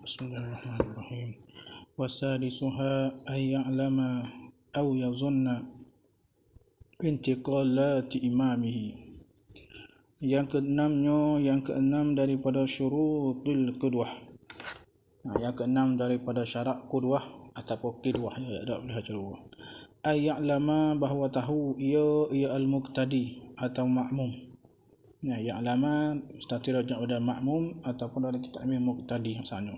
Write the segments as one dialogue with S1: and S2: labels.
S1: Bismillahirrahmanirrahim. Wasadisuha ay ya'lama aw yazunna intiqalati imamihi. Yang keenam daripada syurutul qudwah. Yang keenam daripada syarat qudwah ataupun qidwah, ya ada boleh baca. Ay ya'lama, bahawa tahu ia al-muqtadi atau makmum. Ya'lama mustati raja' pada makmum ataupun dari kitab muqtadi misalnya.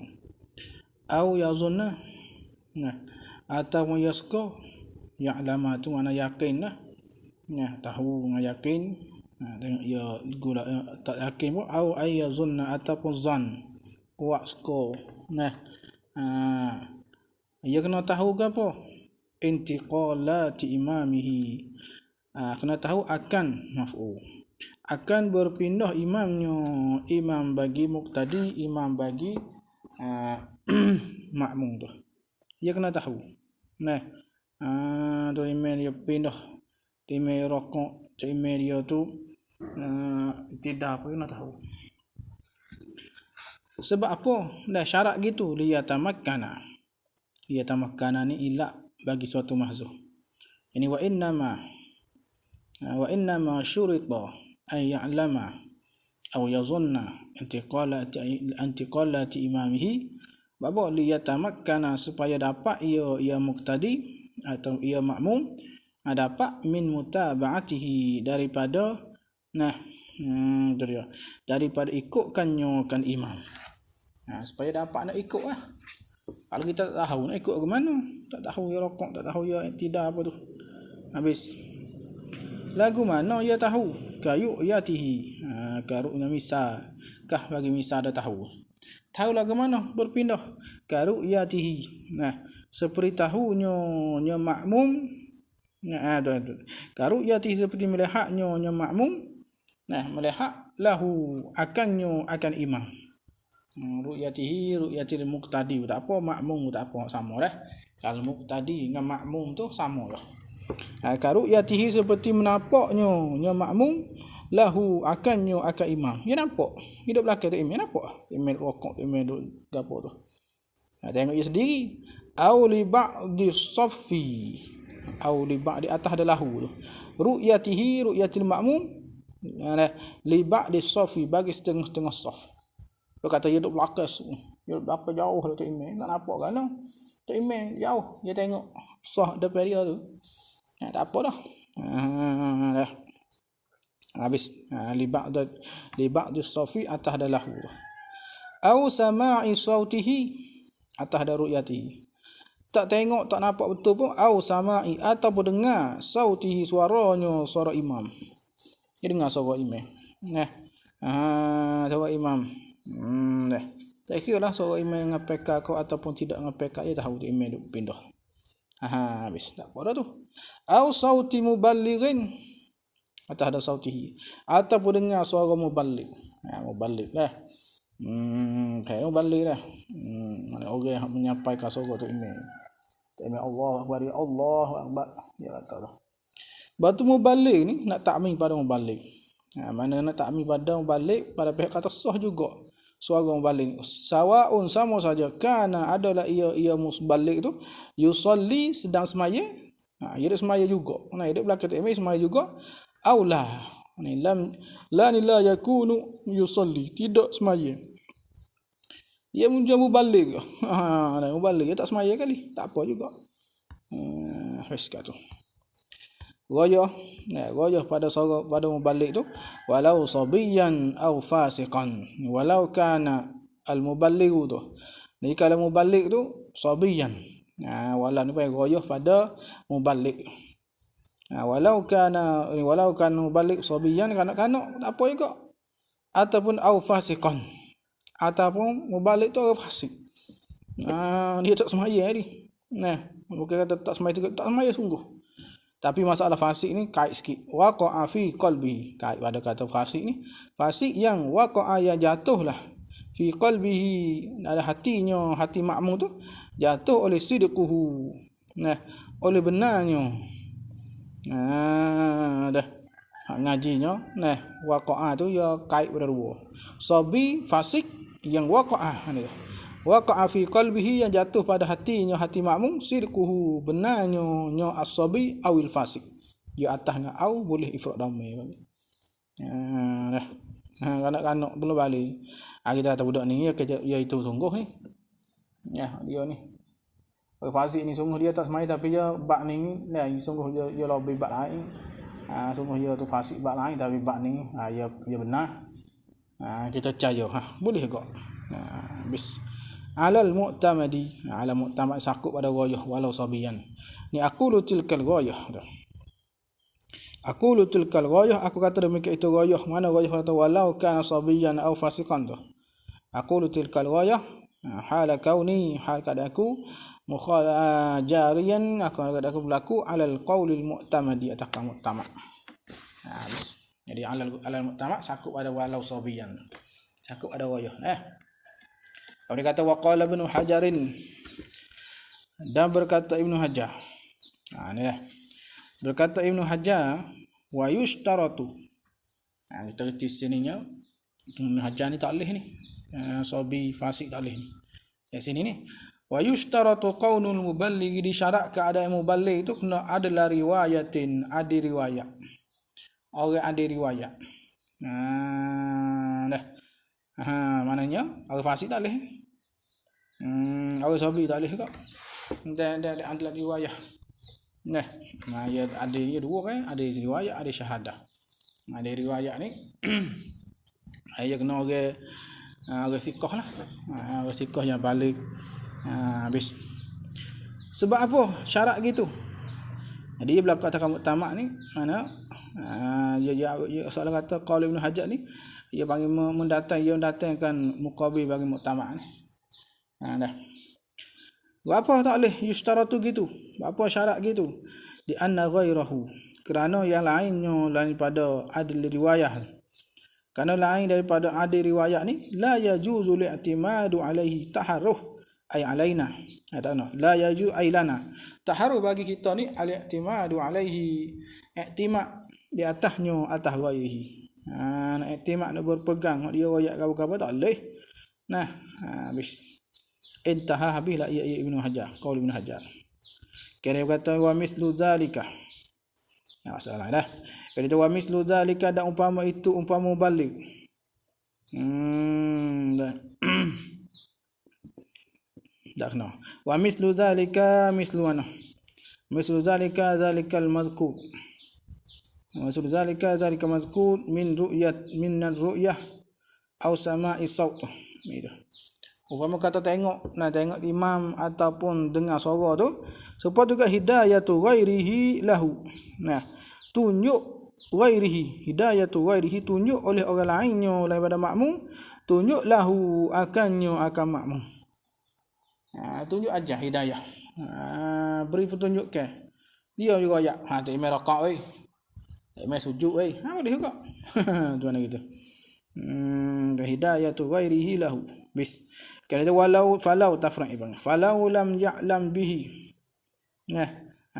S1: Au yazunna, atau yasko. Ya'lama tu mana yakin lah. Tahu dengan yakin. Tengok ia gula tak yakin pun. Au ay yazunna ataupun zan, kuat sko. Ia kena tahu ke apa? Intiqalati imamihi. Kena tahu akan maf'ul. Akan berpindah imamnya, imam bagi muqtadi, imam bagi makmum tu. Dia kena tahu. Tu imam dia pindah, imam rokok, imam dia tu tidak apa kena tahu. Sebab apa? Syarat gitu, liyatamakkana. Liyatamakkana ni ilah bagi suatu mahzuh. Ini wa innama syurita ay ya'lama aw yazunna intiqalati imamihi, bapa liyatamakkana, supaya dapat ia muqtadi atau ia makmum dapat min mutaba'atihi, daripada daripada ikutkannya kan imam. Supaya dapat nak ikut lah. Kalau kita tak tahu nak ikut ke mana, tak tahu ia rokok, tak tahu ia tidak apa tu, habis lagu mana ia tahu? Kayu yatihi, karuknya misal, kah bagi misal ada tahu. Tahu lagu mana berpindah? Karuk yatihi. Seperti tahunya makmum. Karuk yatihi seperti melihatnya makmum. Melihat lahu akannya akan imam. Ru'yatil muqtadi tak apa, makmum tak apa, sama lah. Kalau muqtadi dengan makmum tu sama lah. Karu'yatihi seperti menampaknya makmum, lahu akannya akan imam. Dia nampak hidup belakang tu imam, nampak imam rokok, imam gapo tu. Tengok dia sendiri. Au li ba'di saffi, au li ba'di atas ada lahu tu. Ru'yatil makmum li ba'di saffi, bagi setengah-setengah saf. Dia kata dia duduk belakang, dia berapa jauh tu imam, tak nampak kan? Tu imam jauh, dia tengok saf depan dia tu. Tak apa dah. Habis li ba'd as-safi atas dalahu. Au sama'i sautihi, atas ada ru'yati. Tak tengok, tak nampak betul pun. Au sama'i, ataupun dengar sautihi, suaranya, suara imam. Dia dengar suara imam. Suara imam. Tak kira lah suara imam dengan PK kau ataupun tidak dengan PK, dia tahu dia imam pindah. Habis tak apa dah tu. Au sauti muballighin, atau ada sautihi, ataupun dengar suara muballigh. Muballigh lah. Kayak muballigh lah. Orang yang menyampaikan suara tu imam. Allahu Akbar, Allahu Akbar. Dia kata lah. Batu muballigh ni nak ta'mim pada muballigh. Mana nak ta'mim pada muballigh, pada pihak kata sah juga. Suara muballigh sawaun, sama saja, kana adalah ia muballigh tu yusalli, sedang semaya. Ia semaya juga. Dia belakang imam semaya juga. Aula ni la yakunu yusalli, tidak semaya. Dia muballigh. Muballigh dia tak semaya kali, tak apa juga. Haskat tu. Goyah pada suara pada muballigh tu, walau sabiyan au fasiqan, walau kana al-muballigh tu. Ni kalau muballigh tu sabiyan, walau ni goyah pada muballigh. Walau kana muballigh sabiyan, kanak-kanak tak apa juga. Ataupun au fasiqan, ataupun muballigh tu orang fasik. Dia tak semaya ni. Bukan kata tak semaya tu, tak semaya sungguh. Tapi masalah fasik ni kait sikit. Waqa'a fi qalbihi, kait pada kata fasik ni, fasik yang waqa'a, yang jatuhlah fi qalbihi, dalam hatinya, hati makmum tu jatuh oleh sidquhu, oleh benarnya. Dah ngajinya waqa'a tu ya kait pada dua. Sabi fasik yang waqa'a ni. waqa'a fi qalbihi, yang jatuh pada hatinya hati makmum, sirkuhu, benarnya nya as-sabi awil fasik. Dia atasnya au boleh ifrad damai. Dah. Kanak-kanak belum balik. Kita kata budak ni ya itu sungguh ni. Ya, dia ni. Fasik ni sungguh dia tak semai, tapi dia bab ni sungguh dia lebih bab lain. Sungguh dia tu fasik bab lain, tapi bab ni dia benar. Kita percaya. Boleh kok. Bis. Alal mu'tamadi, ala mu'tamad sakup pada ghayah walau sabiyan. Ni aqulu tilkal ghayah. Aqulu tilkal ghayah, aku kata demikian itu ghayah. Mana ghayah kata walau kana sabiyan au fasiqan tu. Aqulu tilkal ghayah hala kauni, hal kadaku jariyan, aku berlaku alal qaulil mu'tamadi, atas mu'tamad. Jadi alal mu'tamad sakup pada walau sabiyan, sakup ada ghayah. Dia kata waqala Ibnu Hajarin, dan berkata Ibnu Hajar. Ni dah. Berkata Ibnu Hajar, wa yushtaratu. Kita reti sininya Ibnu Hajar ni tak boleh ni. Sabi fasik tak boleh ni. Kat sini ni, wa yushtaratu qaunul muballigh, disyarat keadaan muballigh itu kena adalah riwayatin, ada riwayat. Orang ada riwayat. Dah. Maknanya orang fasik tak boleh. Orang sabi tak boleh kok. Dan adalah riwayat. Nah, ada dua kan, ada riwayat, ada syahadah. Ada riwayat ni dia kena orang sikoh lah. Orang sikoh yang balik. Habis. Sebab apa syarat gitu? Jadi dia berlaku atas mu'tamad ni, mana dia soalan kata qaul Ibnu Hajar ni, dia panggil mendatangkan muqabil bagi mu'tamad ni. Dah. Apa tak boleh yushtaratu gitu? Apa syarat gitu? Di anna ghairahu, kerana yang lainnya daripada adil riwayah. Kerana lain daripada adil riwayat ni, la yajuzu li'timadu alaihi taharruh ay alaina. La yajuzu ay lana. Taharruh bagi kita ni al-i'timadu alaihi, i'timad di atasnya atas ghairihi. Nak i'timad, nak berpegang dia riwayat apa tak boleh. Nah, habis. Intaha, habislah ia Ibnu Hajar, qaul Ibnu Hajar. Kira kata wa mislu zalika. Masalah dah. Kata wa mislu zalika, dan umpama itu umpama balik. Dah kena. Wa mislu zalika mislu ana. Mislu zalika zalikal mazkur. Mislu zalika zalika mazkur min ru'yat min ar-ru'yah aw sama'i saut. Umpama kata tengok imam ataupun dengar suara tu, supaya juga hidayatu ghairihi lahu. Nah, tunjuk ghairihi, hidayatu ghairihi, tunjuk oleh orang lainnya daripada makmum, tunjuk lahu akannya akan makmum. Tunjuk aja hidayah. Beri petunjuk ke dia juga ya. Tak imam rakaat wei. Tak imam sujud wei. Boleh juga. Tu mana gitu. Hidayatu ghairihi lahu. Bis. Kalau itu falau tafriq bang. Falau lam ya'lam bihi. Nah,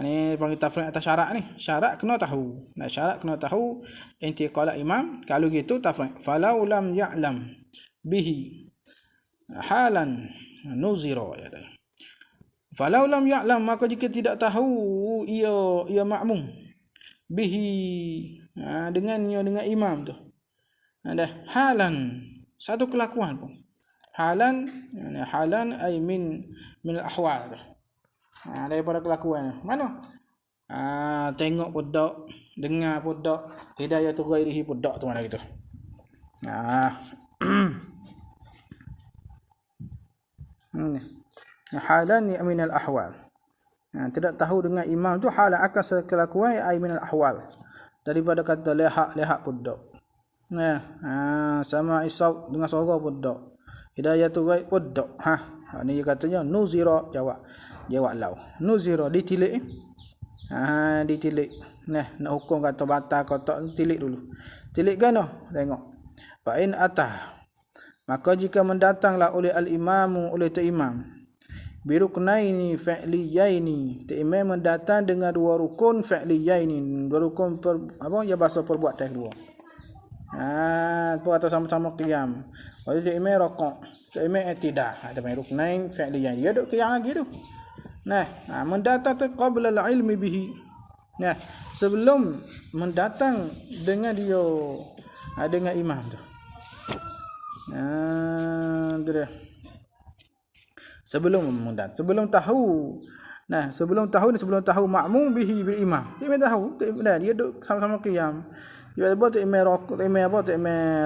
S1: ini panggil tafriq atas syarat ni. Syarat kena tahu. Nah, syarat kena tahu intiqal imam. Kalau gitu tafriq. Falau lam ya'lam bihi halan nuzira ya. Falau lam ya'lam, maka jika tidak tahu ia makmum bihi dengan imam tu. Ada halan, satu kelakuan pun. Halan ay min al-ahwal. Daripada kelakuan. Mana? Tengok pun tak, dengar pun tak, hidayah tu ghairihi pun tak, tu mana gitu. Halan min al-ahwal. Tidak tahu dengan imam tu halan akan kelakuan ay min al-ahwal. Daripada kata lehat pun tak. Sama isau dengan suara pun tak. Hidayah tu ghaib pun tak. Ni katanya nuzira, jawab law. Nuzira ditilik. Ditilik. Nak hukum kata batal kata tilik dulu. Tilik kan tengok. Fa in atah, maka jika mendatanglah oleh al-imamu, oleh tu imam, biruknaini fa'liyaini, tu imam mendatang dengan dua rukun fa'liyaini, dua rukun ya bahasa perbuatan dua. Atau sama-sama qiyam. Lepas tu imam rokok, imam i'tidah. Ada main ruknain fi'liyan. Dia duk qiyam lagi tu. Nah, mendatang tu qabla al-ilmi bihi. Nah, sebelum mendatang dengan dia dengan imam tu. Tu dia. Sebelum mendatang, sebelum tahu. Nah, sebelum tahu makmum bihi bil imam. Dia tahu, dia duk sama-sama qiyam. Dia buat imam rokok, imam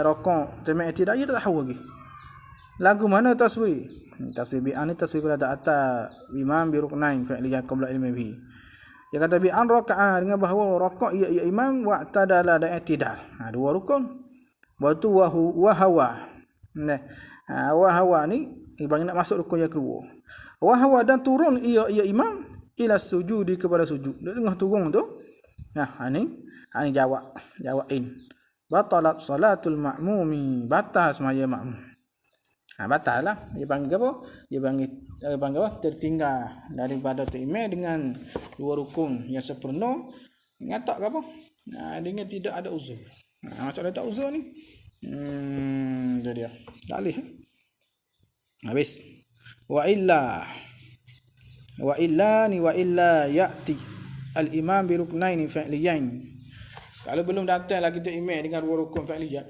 S1: rokok, imam i'tidah, dia tak tahu lagi. Lagu mana taswir? Taswir bi'an ni taswir pada atas imam bi ruknain fi'liyan qabla ilmi bihi. Dia kata bi'an raka'ah dengan bahawa rokok ia imam wa ta'dala dan i'tidal. Dua rukun. Lepas tu wa hawa. Nah, wa hawa ni bagi nak masuk rukun yang kedua. Wa hawa dan turun ia imam ila sujudi kepada sujud. Dia tengah turun tu. Nah, ini jawain. Batalat salatul ma'mumi, batal semaya makmum. Batal lah. Dia panggil apa? Dia panggil apa? Tertinggal daripada imam dengan dua rukun yang sempurna. Ngatak ke apa? Dengan tidak ada uzur. Masalah tak uzur ni. Itu dia. Tak boleh. Habis. Wa illa ya'ti al-imam bi ruknaini fi'liyain. Kalau belum datang lagi tu imam dengan dua rukun fi'liyan.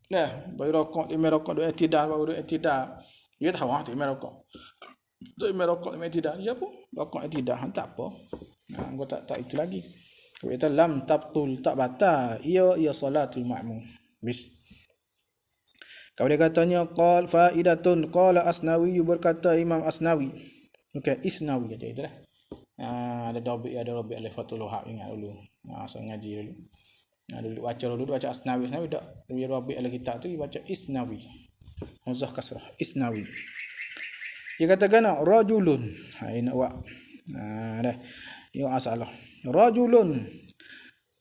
S1: Nah, baru rokok, imam rokok duk i'tidah, baru duk i'tidah. Dia tahu tu imam rokok. Tu imam rokok, imam i'tidah. Dia apa? Rokok i'tidah, tak apa. Gua tak itu lagi. Kita lam tabtul, tak batal. Ia salatul ma'mum. Bis. Kalau dia katanya qal faidatun qala Asnawi, berkata Imam Asnawi. Okey, Isnawi aja itulah. Ada Rabi' al-Fathul Wahhab, ingat dulu. Saya ngaji dulu. Dulu baca Asnawi tak. Dia Rabi' al-Kitab tu baca Isnawi. Hamzah kasrah, Isnawi. Dia katakan rajulun. Ini wa. Dah. Ini masalah. Rajulun,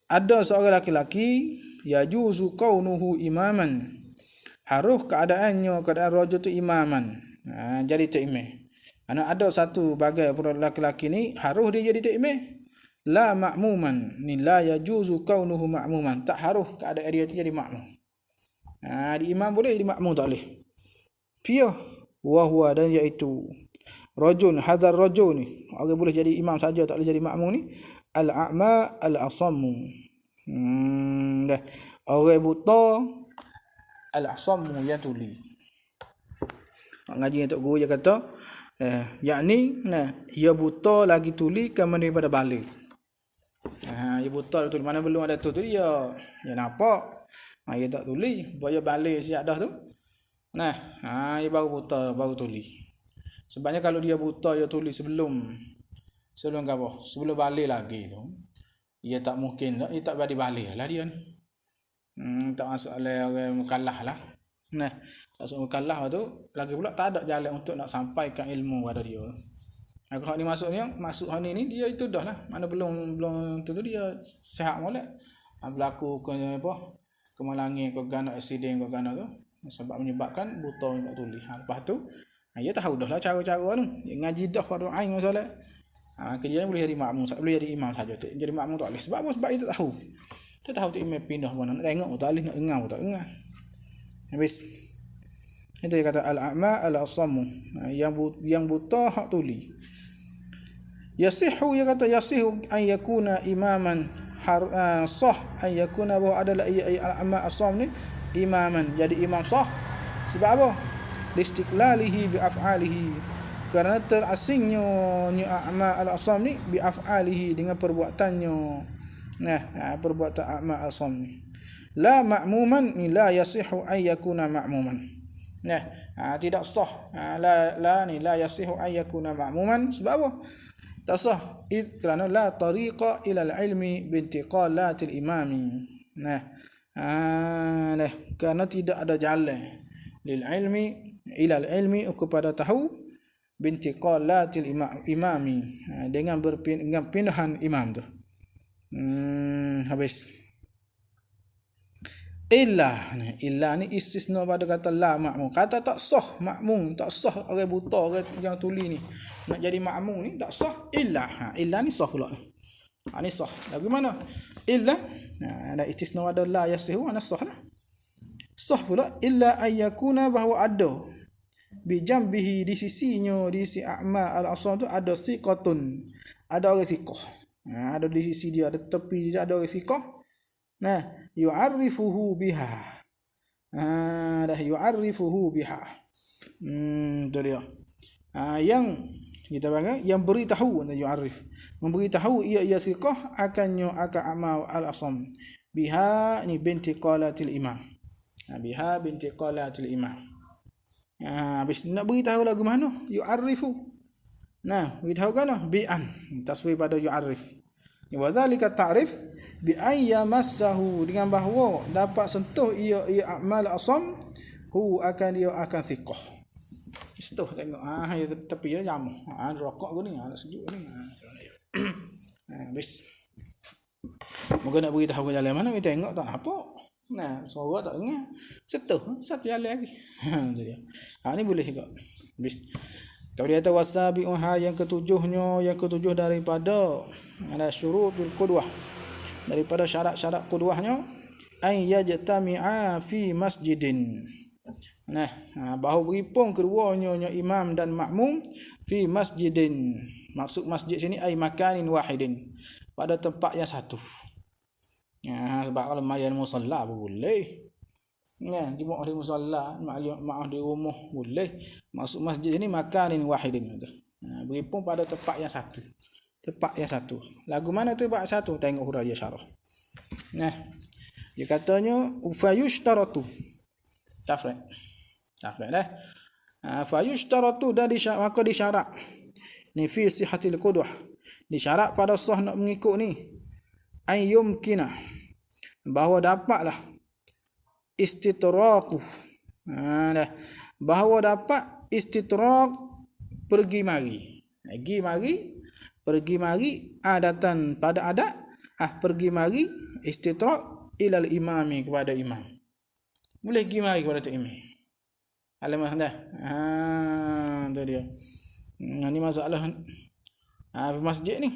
S1: ada seorang laki-laki yajuzu kaunuhu imaman. Harus keadaan rajul tu imaman. Jadi tu imam. Ada satu bagai laki-laki ni harus dia jadi tu imam. La ma'muman, ni la yajuzu kaunuhu ma'muman. Tak harus keadaan dia tu jadi makmum. Di imam boleh, di makmum tak boleh. Piyah wa huwa, dan iaitu rajul, hadzal rajul ni orang boleh jadi imam saja, tak boleh jadi makmum ni. Al-a'ma al-asammu. Dah. Orang buta al-asammu yang tuli. Ngaji untuk guru dia kata yakni ia buta lagi tuli kamu daripada balik. Dia buta tu mana belum ada tu dia nampak. Dia tak tuli, dia balik siap dah tu. Dia baru buta, baru tuli. Sebabnya kalau dia buta dia tuli sebelum apa? Sebelum balik lagi tu. Dia tak mungkin, dia tak balik lah dia ni. Tak masuk oleh orang mukallaf lah. Tak masuk mukallaf tu lagi pula tak ada jalan untuk nak sampaikan ilmu pada dia. Kalau ni masuk hari ni dia itu dah lah. Mana belum tu dia sihat molek. Berlaku kemalangan ke gana accident ke gana tu sebab menyebabkan buta tak tuli. Lepas tu dia tahu dah lah cara-cara tu. Dia ngaji dah fardu ain masalah. Kerja boleh jadi makmum, tak boleh jadi imam saja. Jadi makmum tak boleh. Sebab apa? Sebab dia tak tahu. Dia tahu tu imam pindah mana, nak tengok tak boleh, nak dengar tak dengar. Habis. Itu dia kata al-a'ma al-asammu. Yang buta hak tuli. Yasihu, dia kata yasihu an yakuna imaman sah an yakuna bahawa adalah al-a'ma al-asam ni imaman, jadi imam sah. Sebab apa? Listiqlalihi bi af'alihi, kerana terasingnya a'ma al-asam ni bi af'alihi, dengan perbuatannya. Perbuatan a'ma al-asam ni. La ma'muman, la yasihu an yakuna ma'muman. Tidak sah. La yasihu an yakuna ma'muman. Sebab apa? Tak sah. Kerana la tariqa ila al-ilmi bintiqalatil imami. Kerana tidak ada jalan lil ilmi ila al-ilmi, kepada tahu bintiqalatil imami, dengan pindahan imam tu. Habis. Illa ni istisna pada kata la makmum. Kata tak sah makmum, tak sah orang buta, orang yang tuli ni nak jadi makmum ni tak sah. Illa ni sah pula. Ni sah. Bagaimana? Illa ada istisna pada la yasihu, ana sah lah. Sah pula illa ayyakuna bahawa ada bijambihi di sisinya di sisi A'ma al-Asam tu ada siqatun, ada orang siqah. Ada di sisi dia, ada tepi dia ada orang siqah. Nah, yu'arrifuhu biha. Dah yu'arrifuhu biha. Tu dia. Yang kita panggil yang beritahu, yu'arrif, memberitahu ia siqah akannya akan A'ma al-Asam. Biha ni binti qalatil imam. Biha binti qalatil imam. Habis nak beritahu lagu mana? Yu'arrifu. Nah, beritahu kan bi'an, taswir pada yu'arrif. Wa zalika ta'rif bi an yamassahu, dengan bahawa dapat sentuh ia A'mal Asam hu akan dia akan thiqah. Sentuh tengok ya tepi ya jamu. Rokok gini nak sejuk ni. Habis. Moga nak beritahu jalan mana kita tengok tak apa. Nah, suara tak dengar. Sentuh satu jalan lagi. Jadi. Ni boleh juga. Habis. Kemudian kata wasabi'uha, yang ketujuh daripada ada syurutul qudwah, daripada syarat-syarat qudwahnya ay yajtami'a fi masjidin. Nah, bahawa berhimpun keduanya imam dan makmum fi masjidin. Maksud masjid sini ay makanin wahidin, pada tempat yang satu. Sebab kalau mayan musalla boleh. Jemaah di musalla, maaf di rumah boleh. Maksud masjid ini makanin wahidin. Berhimpun pada tempat yang satu. Tempat yang satu. Lagu mana tempat satu? Tengok huraya syarah. Nah, dia katanya fayushtaratu. Tafsir dah. Fayushtaratu, dan maka disyarat ni fi sihatil qudwah, disyarat pada sah nak mengikut ni ayyumkina, bahawa dapatlah istitraku. Bahawa dapat istitrak pergi mari. Pergi mari adatan pada adat, pergi mari istitrak ilal imami, kepada imam. Boleh pergi mari kepada tu imam. Alamah dah. Tu dia. Ni masalah masjid ni.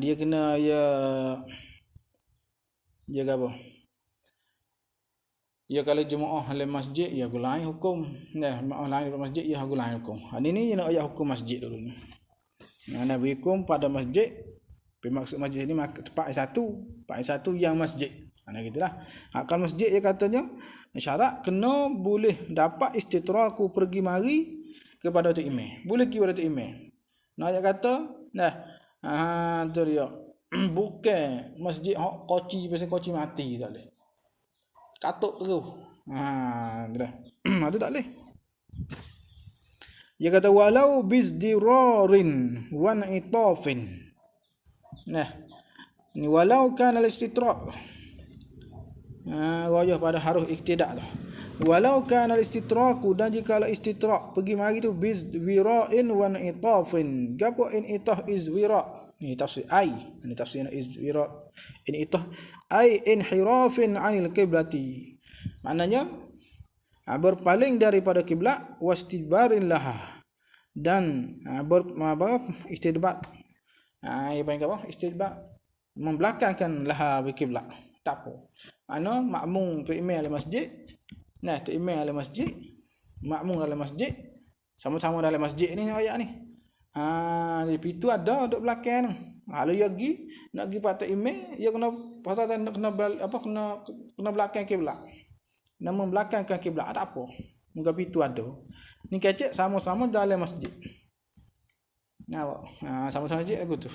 S1: Dia kena dia apa? Ya kalau jemaah dalam masjid ya lain hukum. Nah, jemaah lain dalam masjid ya lain hukum. Ini nak ayat hukum masjid dulu ni. Nak hukum pada masjid. Maksud masjid ni tempat satu yang masjid. Gitulah. Kalau masjid dia katanya syarat kena boleh dapat istitraku pergi mari kepada tu imam. Boleh pergi kepada tu imam. Nak ayat kata tu dia. Bukan masjid hak koci, pasal koci mati tak boleh. Katuk terus. Dah. Itu tak boleh. Dia kata walau bizdirarin wa itafin. Nah, ni walau kana al-istitrak. Wajah pada haruf iktidak tu. Walau kana al-istitraku, dan jika istitrak pergi mari tu bizwira'in wa itafin. Gapo in itah izwira'. Ni tafsir ai. Ni tafsir izwira'. In itah ai inhirafin 'anil qiblati. Maknanya berpaling daripada kiblat, wastidbarin laha, dan istidbar. Ia panggil apa? Istidbar, membelakangkan laha berkiblat. Tak apa. Mana makmum tu imam dalam masjid. Nah, tu imam dalam masjid, makmum dalam masjid, sama-sama dalam masjid ni ayat ni. Di pintu ada duduk belakang tu. Kalau dia pergi nak pergi patah imam, dia kena patah kena belakang kiblat. Nak membelakangkan kiblat tak apa. Muka pintu ada. Ni kecek sama-sama dalam masjid. Sama-sama masjid aku tu.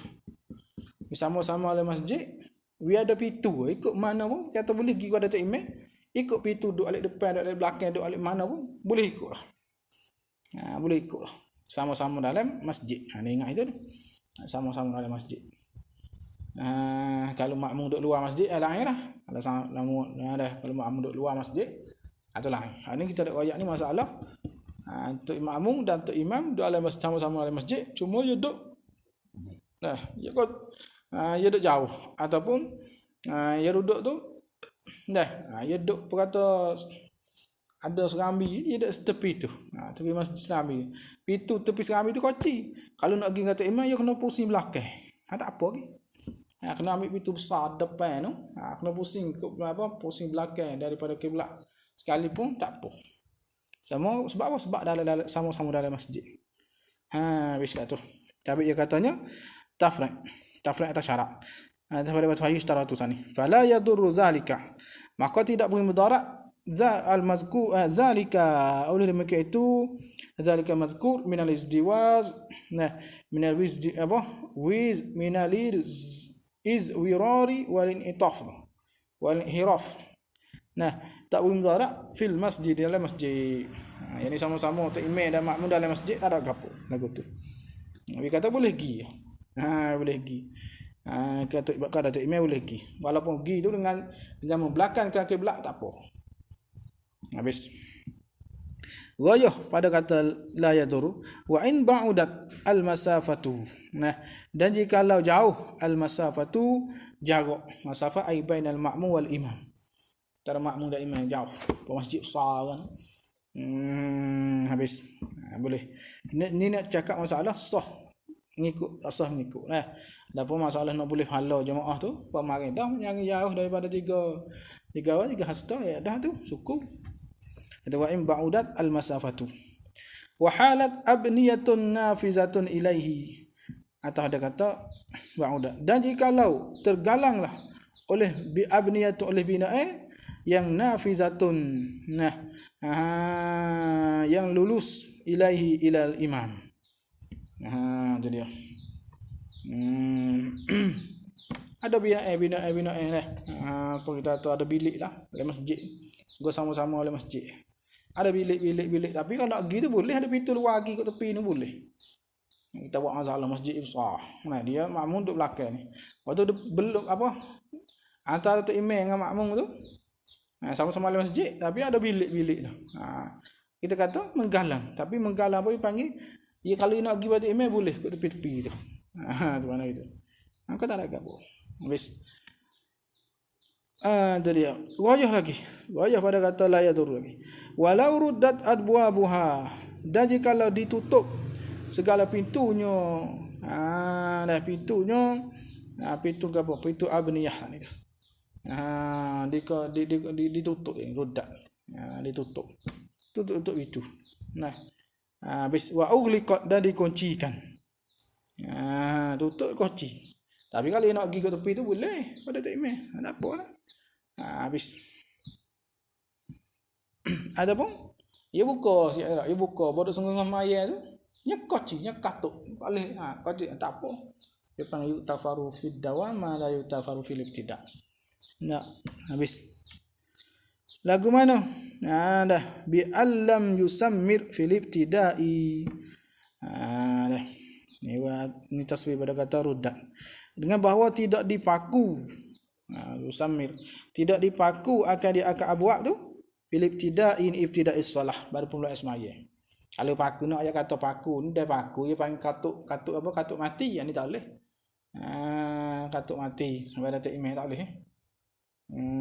S1: Sama-sama dalam masjid, ada pintu. Ikut mana pun kata boleh pergi kepada tu imam, ikut pintu duduk alik depan, duduk alik belakang, duduk alik mana pun boleh ikut lah. Boleh ikut lah. Sama-sama dalam masjid. Ni ingat itu tu. Sama-sama dalam masjid. Kalau makmum duduk luar masjid lain lah. Kalau makmum duduk luar masjid atau lain. Ni kita ada ayat ni masalah. Untuk makmum dan untuk imam duduk sama-sama dalam masjid, cuma dia duduk dia duduk jauh, ataupun dia duduk tu dia duduk berkata ada serambi, dia duduk tepi tu, tepi masjid serambi. Pintu tepi serambi tu koci. Kalau nak pergi kata imam, dia kena pusing belakang. Tak apa lagi. Kena ambil pintu besar depan tu. Kena pusing pusing belakang daripada kiblat. Sekalipun tak apa. Sama sebab apa? Sebab dalam sama-sama dalam masjid. Habis kat tu. Tapi dia katanya tafriq atas syarat. Daripada batu hayu setara tu sana. Fala yadurru zalika. Maka tidak boleh mudarat al-mazkur zalika oleh demikian itu zalika mazkur min al-izdiwaz min al-wizd min al-izwirari wal initaf wal inhiraf. Tak boleh mudarat fil masjid, dalam masjid. Yang ni sama-sama untuk imam dan makmum dalam masjid ada gapo lagu tu. Nabi kata boleh pergi. Boleh pergi. Kata Datuk Imam boleh pergi. Walaupun pergi tu dengan membelakangkan kiblat tak apa. Habis. Ghayah pada kata la yaduru wa in ba'udat al masafatu. Dan jikalau jauh al masafatu, jarak masafah ai bainal ma'mum wal imam. Antara makmum dan imam jauh. Masjid besar kan. Habis. Boleh. Ni nak cakap masalah sah ngikut asah ngikut Dapur masalah nak boleh hala jemaah tu pemarin dah yang jauh daripada tiga hasta ya dah tu suku. Ada wa in ba'udat al masafatu wa halat abniyatun nafizatun ilaihi, atau ada kata ba'udat, dan jikalau tergalanglah oleh bi abniyatu oleh bina'a yang nafizatun yang lulus ilaihi ilal imam. Itu dia. Ada bina apa kita tahu ada bilik lah oleh masjid. Gua sama-sama oleh masjid. Ada bilik, tapi kalau nak pergi tu boleh, ada pintu luar lagi kat tepi ni boleh. Kita buat masalah masjid besar. Dia makmum duduk belakang ni. Waktu dia belum antara tu imam dengan makmum tu sama-sama oleh masjid, tapi ada bilik tu. Kita kata menggalang, tapi menggalang apa dipanggil? Ya kalau nak pergi pada imam boleh kat tepi-tepi tu. Tu mana itu. Kau tak ada gapo. Habis. Tu dia. Wajah pada kata la yadur lagi. Walau ruddat adbuabuha. Dan jikalau ditutup segala pintunya. Dah pintunya. Pintu apa? Pintu abniyah ni. Ditutup ruddat. Ditutup. Tutup itu. Habis wa ughliqat, dan dikuncikan. Tutup kunci. Tapi kalau nak pergi ke tepi tu boleh pada tak imam. Tak apa lah. Habis. Ada pun dia buka bodoh sengah mayat tu. Nya kunci, nya katuk. Boleh kunci tak apa. Dia panggil tafaru fid dawam ma la yutafaru fil ibtida. Habis. Lagu mana? Dah bi allam yusammir fil ibtida'i. Dah. Ni taswir pada kata ruddat. Dengan bahawa tidak dipaku. Yusammir. Tidak dipaku akan abwab tu fil ibtida'i ibtida'is salah baru pemula semaya. Kalau paku nak ayat kata paku ni dah paku dia panggil katuk mati, yang ni tak boleh. Katuk mati pada tak imam tak boleh.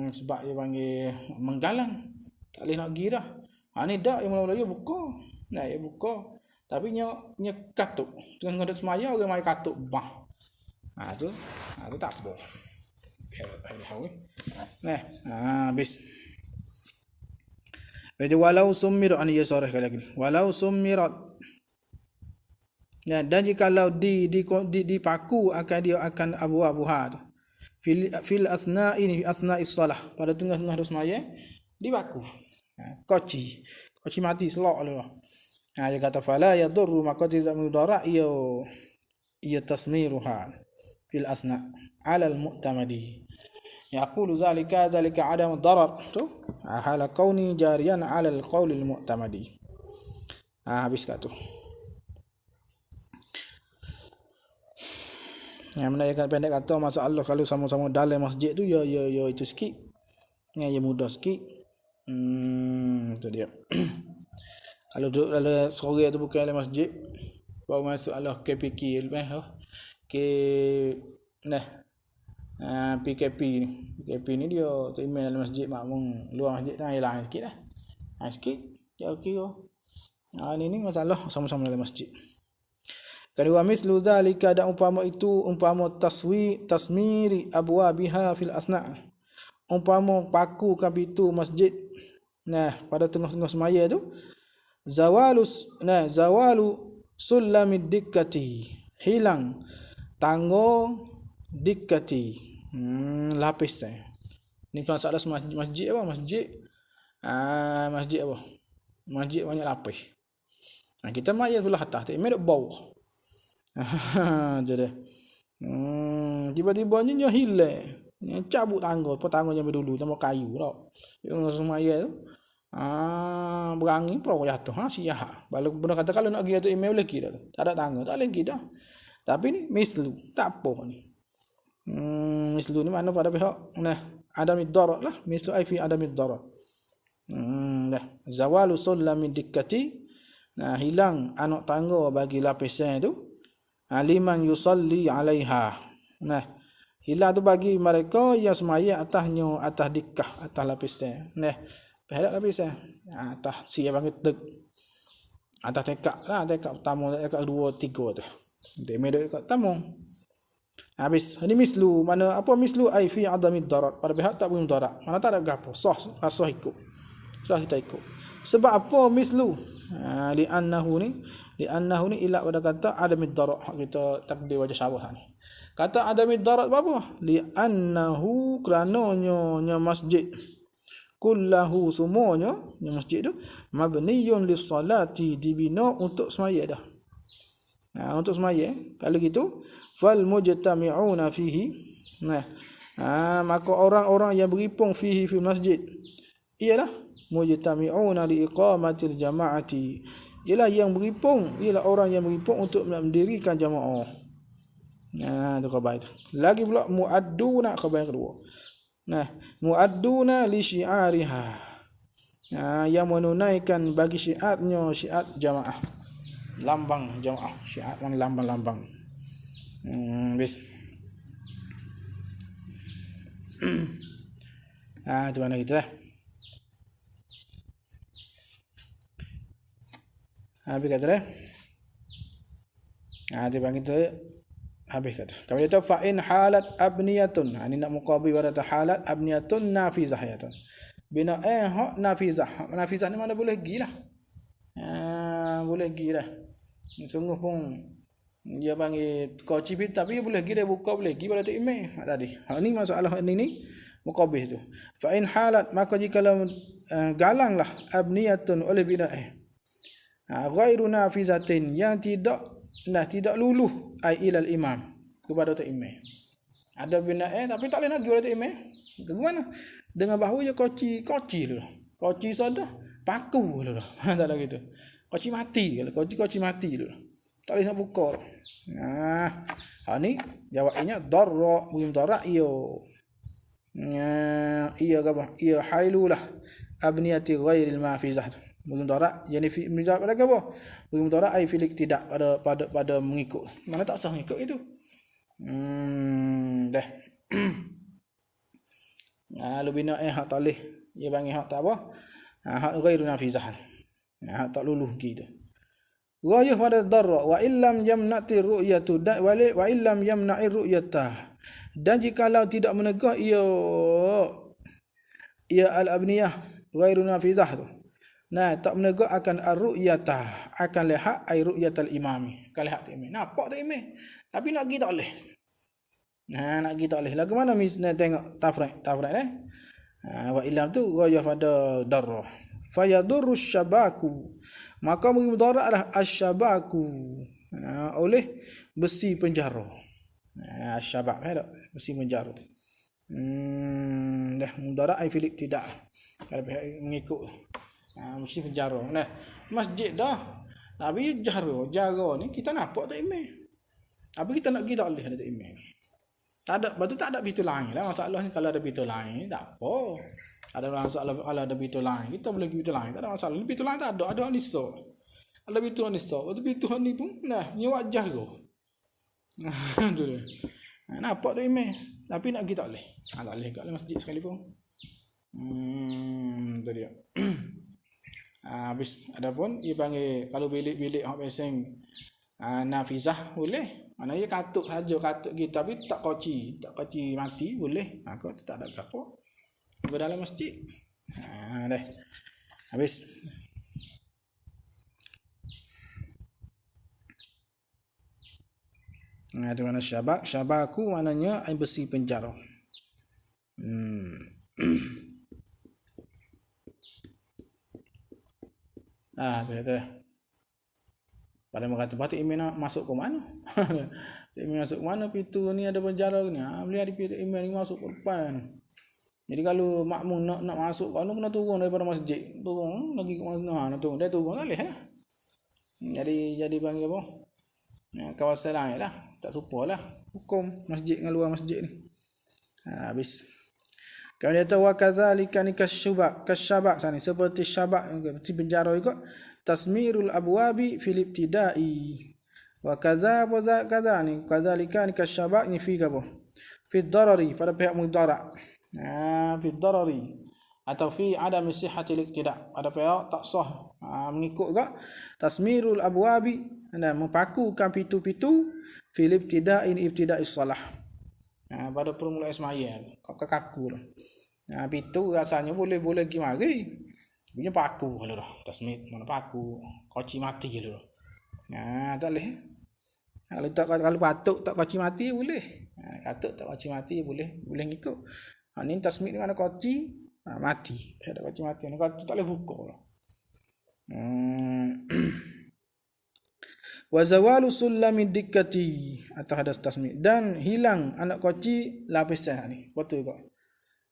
S1: Sebab dia panggil menggalang, tak boleh nak pergi dah. Ni dak yang mula-mula dia buka. Dia buka. Tapi nya katuk. Tengah ada semaya orang mai katuk bah. Tu tak apa. Habis. Jadi walau summirat ani yasarah kali lagi. Walau summirat. Dan jikalau dipaku akan abu-abuha tu. Fil asna'is salah, pada tengah-tengah semaya dibaku. Koci mati selok lah. Dia kata fala yadurru, maka tidak mudarat ia tasmiruha fil asna' ala al-mu'tamadi. Yaqulu zalika adam darar tu hala kauni jariyan ala al-qawl al-mu'tamadi. Habis kat tu. Yang menaikkan pendek kata masalah kalau sama-sama dalam masjid tu ya itu sikit. Ya mudah sikit. Itu dia. Kalau duduk dalam sore tu bukan dalam masjid, baru masuk Allah KPK lepas PKP ni dia tu email dalam masjid makmum luar masjid dah hilang sikit dah. Sikit dia kira. Ni masalah sama-sama dalam masjid. Kedua, mislu zalika, dan umpama itu, umpama tasmiri abwabiha fil asna'. Umpama paku kan pintu masjid. Nah, pada tengah-tengah semaya tu, zawalu sulamid dikkati, hilang tangga dikkati, lapis ni masalah masjid apa? Masjid apa? Masjid banyak lapis. Kita maya belah atas, tak duduk bawah. Jadi tiba-tiba ni hilang, cabut tangga, apa tangga yang dulu sama kayu tau. Yang semaya tu berangi pro jatuh siah. Baru benar kata kalau nak pergi tu email lagi dah. Tak ada tangga, tak lagi dah. Tapi ni mislu, tak apa ni. Mislu ni mana pada pihak adamid darat lah. Mislu ai fi adamid darat. Dah zawalu sulamid dikkati. Hilang anak tangga bagi lapisan tu. Liman yusalli alaiha. Hilang tu bagi mereka yang semaya atasnya, atas dikkah, atas lapisan. Pihak lapisan atas siap bagi tek. Atas tekak lah, tekak pertama, tekak 2, 3 tu. Dia medok tekak pertama. Habis. Ini mislu. Mana apa mislu? Ai fi adamid darat. Pada pihak tak boleh darat. Mana tak ada gapo. Sah ikut. Sah kita ikut. Sebab apa mislu? Li'annahu ni ilat pada kata adamid darat. Kita takdir wajah syarah ni. Kata adamid darat apa? Li'annahu kerananya masjid. Kullahu semuanya yang masjid tu mabniyun lis-salati, dibina untuk semaya dah. Untuk semaya. Kalau gitu fal mujtami'una fihi. Maka orang-orang yang berhimpun fihi fi masjid ialah mujtami'una li iqamatil jama'ati. Ialah yang berhimpun, ialah orang yang berhimpun untuk mendirikan jamaah. Itu khabar itu. Lagi pula muadduna, khabar yang kedua. Muadduna li syi'ariha. Yang menunaikan bagi syiarnya, syiar jamaah. Lambang jamaah, syiar lambang-lambang. Bis. Di mana kita dah? Habis kata dah. Di bang itu habis kata. Kalau kita fa in halat abniyatun. Ini nak muqabil pada halat abniyatun nafizah ya tu. Bina hak nafizah. Nafizah ni mana boleh pergi lah. Boleh pergi lah. Sungguh pun dia panggil koci pit, tapi boleh pergi dia buka boleh pergi pada tu email tadi. Ni masalah ni muqabil tu. Fa in halat, maka jika galanglah abniyatun oleh bina ghairu nafizatin, yang tidak luluh ai ilal imam, kepada tu imam. Ada bina tapi tak boleh nak pergi pada tu imam. Bagaimana? Dengan bahu je koci dulu. Koci soda paku dulu. Tak ada gitu. Koci mati kalau koci mati dulu. Tak boleh nak buka. Ni jawabnya darra, bukan darra iyo. Iya apa? Iya hailulah abniyati ghairil mafizah. Bukan darra, yani fi menjawab pada apa? Bukan darra ai filik tidak pada mengikut. Mana tak sah mengikut itu. Dah. Lu bina hak talih, dia panggil hak tak apa? Hak ghairu nafizah. Hak tak luluh gitu. Ghayah pada darra wa illam yamnati ru'yatu wa illam yamna'i ru'yata. Dan jikalau tidak menegak ia al-abniyah ghairu nafizah tu. Tak menegak akan ar-ru'yata, akan lihat ai ru'yatal imami. Kalau lihat imam. Nampak tak imam? Tapi nak pergi tak boleh. Nak pergi tak boleh. Lagu mana misna tengok tafriq wa illam tu ghayah pada darra. Fayadurru syabaku, maka mudaratlah asyabaku oleh besi penjara. Syabak besi penjara. Dah mudarat ai filik tidak. Kalau mengikut mesti penjara. Masjid dah. Tapi jaga ni kita nampak tak imam. Tapi kita nak pergi tak boleh ada imam. Tak ada, batu tak ada pintu lain lah. Masalah ni kalau ada pintu lain tak apa. Ada masalah kalau ada pintu lain, kita boleh pergi pintu lain. Tak ada masalah. Ni pintu lain tak ada anisa. Ada pintu anisa. Waktu pintu ni pun ni wajah ke. Tu dia. Nampak tu imam. Tapi nak pergi tak boleh. Tak boleh kat masjid sekali pun. Tu dia. Habis adapun dia panggil kalau bilik-bilik hak peseng Nafizah boleh. Maknanya katuk saja katuk gitu tapi tak koci mati boleh. Kau tak ada apa. Berdalam masjid. Dah. Habis. Di mana syabak? Syabaku maknanya besi penjara. Betul. Pada mengatakan pati email masuk ke mana? Email masuk ke mana? Pintu ni ada penjara ni. Boleh ada email ni masuk ke depan. Jadi kalau makmum nak masuk kalau kena turun daripada masjid. Turun lagi ke mana? Nak turun. Dia turun boleh lah. Jadi panggil apa? Kawasan lain lah. Tak serupa lah. Hukum masjid dengan luar masjid ni. Habis. Kemudian dia tahu wakazalika ni kasyabak sana seperti syabak seperti penjara juga tasmirul abwabi fil ibtidai wa kaza ni kazalika ni kasyabak ni fi apa fi darari pada pihak mudarat fi darari atau fi adam sihhatil iktida pada pihak tak sah mengikut juga tasmirul abwabi mempakukan pintu-pintu fil ibtidai ibtidai salah pada permulaan sembahyang kaku lah. Pintu rasanya boleh pergi mari. Punya paku kalau dah. Tasmid mana paku. Koci mati kalau dah. Tak boleh. Kalau patuk tak koci mati boleh. Katuk tak koci mati boleh ngikut. Ni tasmid dengan koci mati. Ada koci mati. Ni koci tak boleh buka. Wa zawalu sulamid dikkati atau hadas tasmid dan hilang anak koci lapisan ni. Betul kok.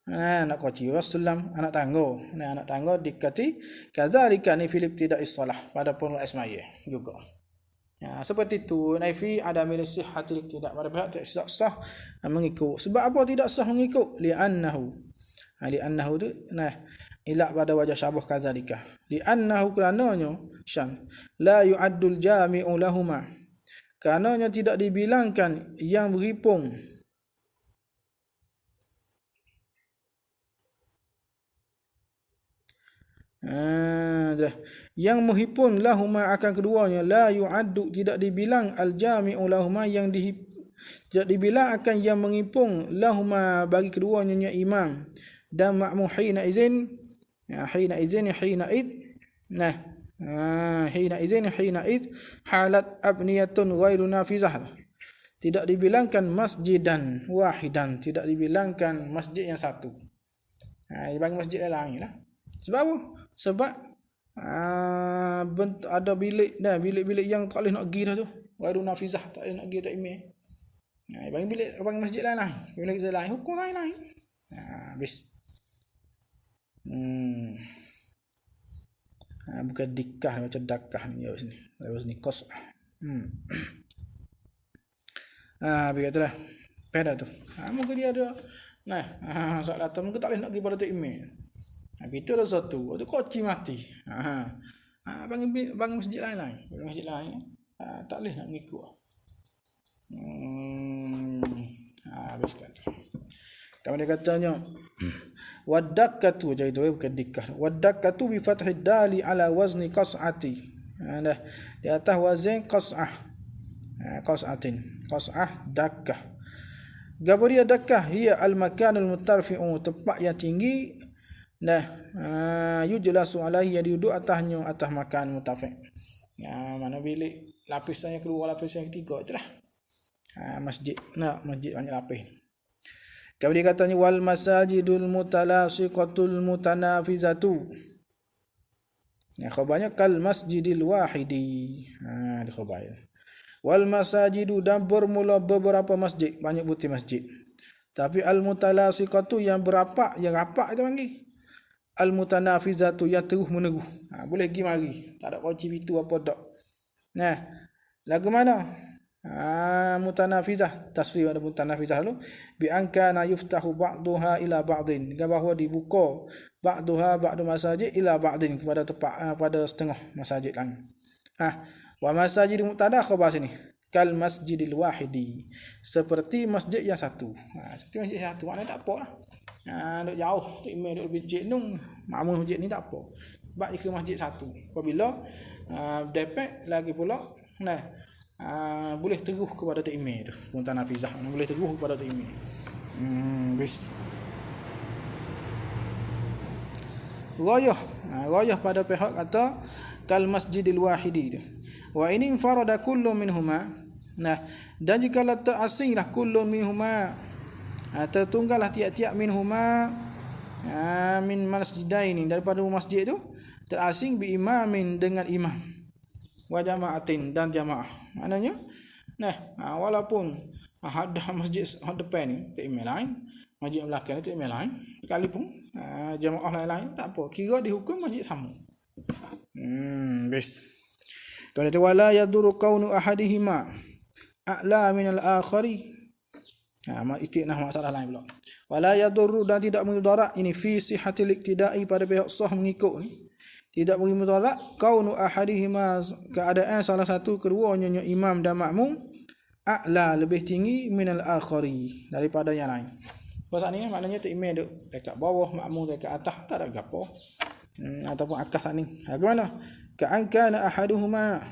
S1: Anak koci wasulam anak tangga. Anak tangga dikkati kadzalika ni fil ibtida'is shalah pada permulaan sembahyang juga. Seperti itu naifi adamil sihhatil ibtida' pada pihak tidak sah mengikut. Sebab apa tidak sah mengikut? Li'annahu tu ilak pada wajah syabah kadzalika li'annahu kerananya syam la yu'addul jami'u lahuma kerananya tidak dibilangkan yang berhipung yang menghipun lahuma akan keduanya la yu'addu tidak dibilang al-jami'u lahuma yang tidak dibilang akan yang menghipung lahuma bagi keduanya imam dan makmum hina izin halat abniyatun ghairu nafizah tidak dibilangkan masjidan wahidan tidak dibilangkan masjid yang satu dibagi masjid lain lah sebab apa? Sebab ada bilik yang tak boleh nak pergi dah tu ghairu nafizah tak boleh nak pergi tak email bagi masjid lain lah bilik lain hukum lain habis bukan dikah macam dakah ni lewat sini kos begitulah pada tu mungkin dia ada soal datang mungkin tak boleh nak pergi pada tu email itu dah satu itu koci mati bagi masjid lain tak boleh nak mengikut habiskan kemudian katanya wadakatu jadi tu bukan dikah wadakatu bi fathid dali ala wazni qas'ati di atas wazn qas'atin dakkah gabaria dakkah ia al makanul mutarfi'u tempat yang tinggi yujlasu alaihi yang duduk atas makan mutafi mana bilik lapisan yang kedua lapisan yang ketiga itulah masjid banyak lapis. Kemudian katanya wal masajidul mutalasiqatul mutanafizatu. Khabarnya kal masjidil wahidi. Khabar. Wal masajidu dan bermula beberapa masjid, banyak butir masjid. Tapi al mutalasiqatu yang berapak, yang rapak itu panggil. Al mutanafizatu yang terus menerus. Boleh pergi mari. Tak ada kunci pintu apa dak. Lagu mana? Mutanafizah tasfir ada mutanafizah dulu bi angkana yuftahu ba'daha ila ba'din bahawa dibuka ba'du masajid ila ba'din kepada tempat pada setengah masjid lain wa masajid mutada khabar sini kal masjidil wahidi seperti masjid yang satu seperti masjid satu maknanya tak apalah duk jauh duk imam duk masjid nung makmum masjid ni tak apa sebab ke masjid satu apabila depek lagi pula boleh teguh kepada Tok Imam tu. Punta Nafizah boleh teguh kepada Tok Imam. Bis. Ghayah pada pihak kata kal masjidil wahidi tu. Wa ini farada kullu minhuma. Nah, dan jika terasinglah kullu minhuma, tertunggallah tiap-tiap minhuma min masjidaini, daripada masjid tu terasing bi imamin dengan imam wa jama'atin dan jamaah. Maknanya walaupun ada masjid depan ni tak imam lain, masjid belakang ni tak imam lain, sekalipun jamaah lain-lain tak apa, kira dihukum masjid sama. Bes. Kalau tu wala yaduru kaunu ahadihima a'la min al-akhari. Istinah masalah lain pula. Wala yadurru, dan tidak mudarat ini fi sihhatil iktida'i pada pihak sah mengikut ni. Tidak bagi mudarat kaunu ahadihima, keadaan salah satu keduanya imam dan makmum a'la, lebih tinggi min al-akhari, daripada yang lain. Pasal ni maknanya tu imam duk dekat bawah, makmum dekat atas, tak ada gapo. Ataupun akas ni. Bagaimana? Ka'an kana ahaduhuma.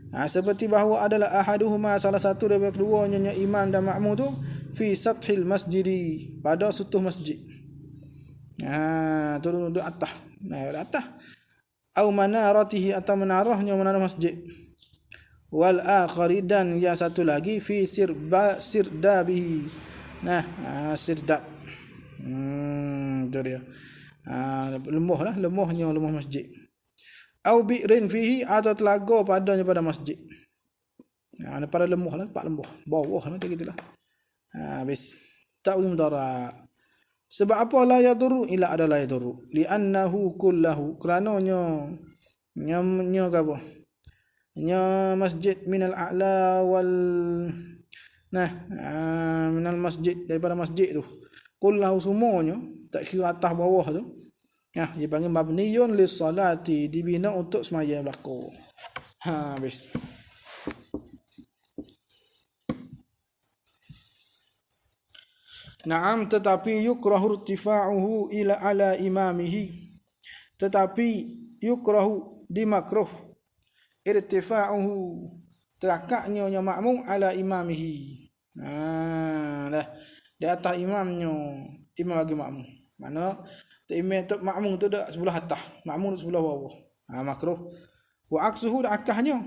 S1: Seperti bahawa adalah ahaduhuma, salah satu daripada keduanya imam dan makmum tu fi sathil masjidi, pada sutuh masjid. Turun duduk atas. Atas. Au manaratihi, atau menarah masjid. Wal akhari, dan yang satu lagi fi sirdabihi. Sirdab. Itu dia. Lemahnya masjid. Au bi'rin fihi, atau telaga padanya pada masjid. Pada lemah lah, pak lemah, bawah lah, macam gitulah. Habis tak mudarat. Sebab apa la yadurru, ila ada la yadurru, li'annahu kullahu, kerana nya apa, nya masjid minal a'la wal minal masjid, daripada masjid tu kullahu semuanya, tak kira atas bawah tu. Dia panggil mabniyun lis salati, dibina untuk sembahyang berlaku. Habis. Naam, tetapi yukrahu irtifa'uhu ila ala imamihi. Tetapi yukrahu, dimakruh, irtifa'uhu, terakaknya makmum ala imamihi. Di atas imamnya, imam bagi makmum. Mana imam tu makmum tu dak sebelah atas, makmum tu sebelah bawah. Makruh. Wa aksuhu, akahnya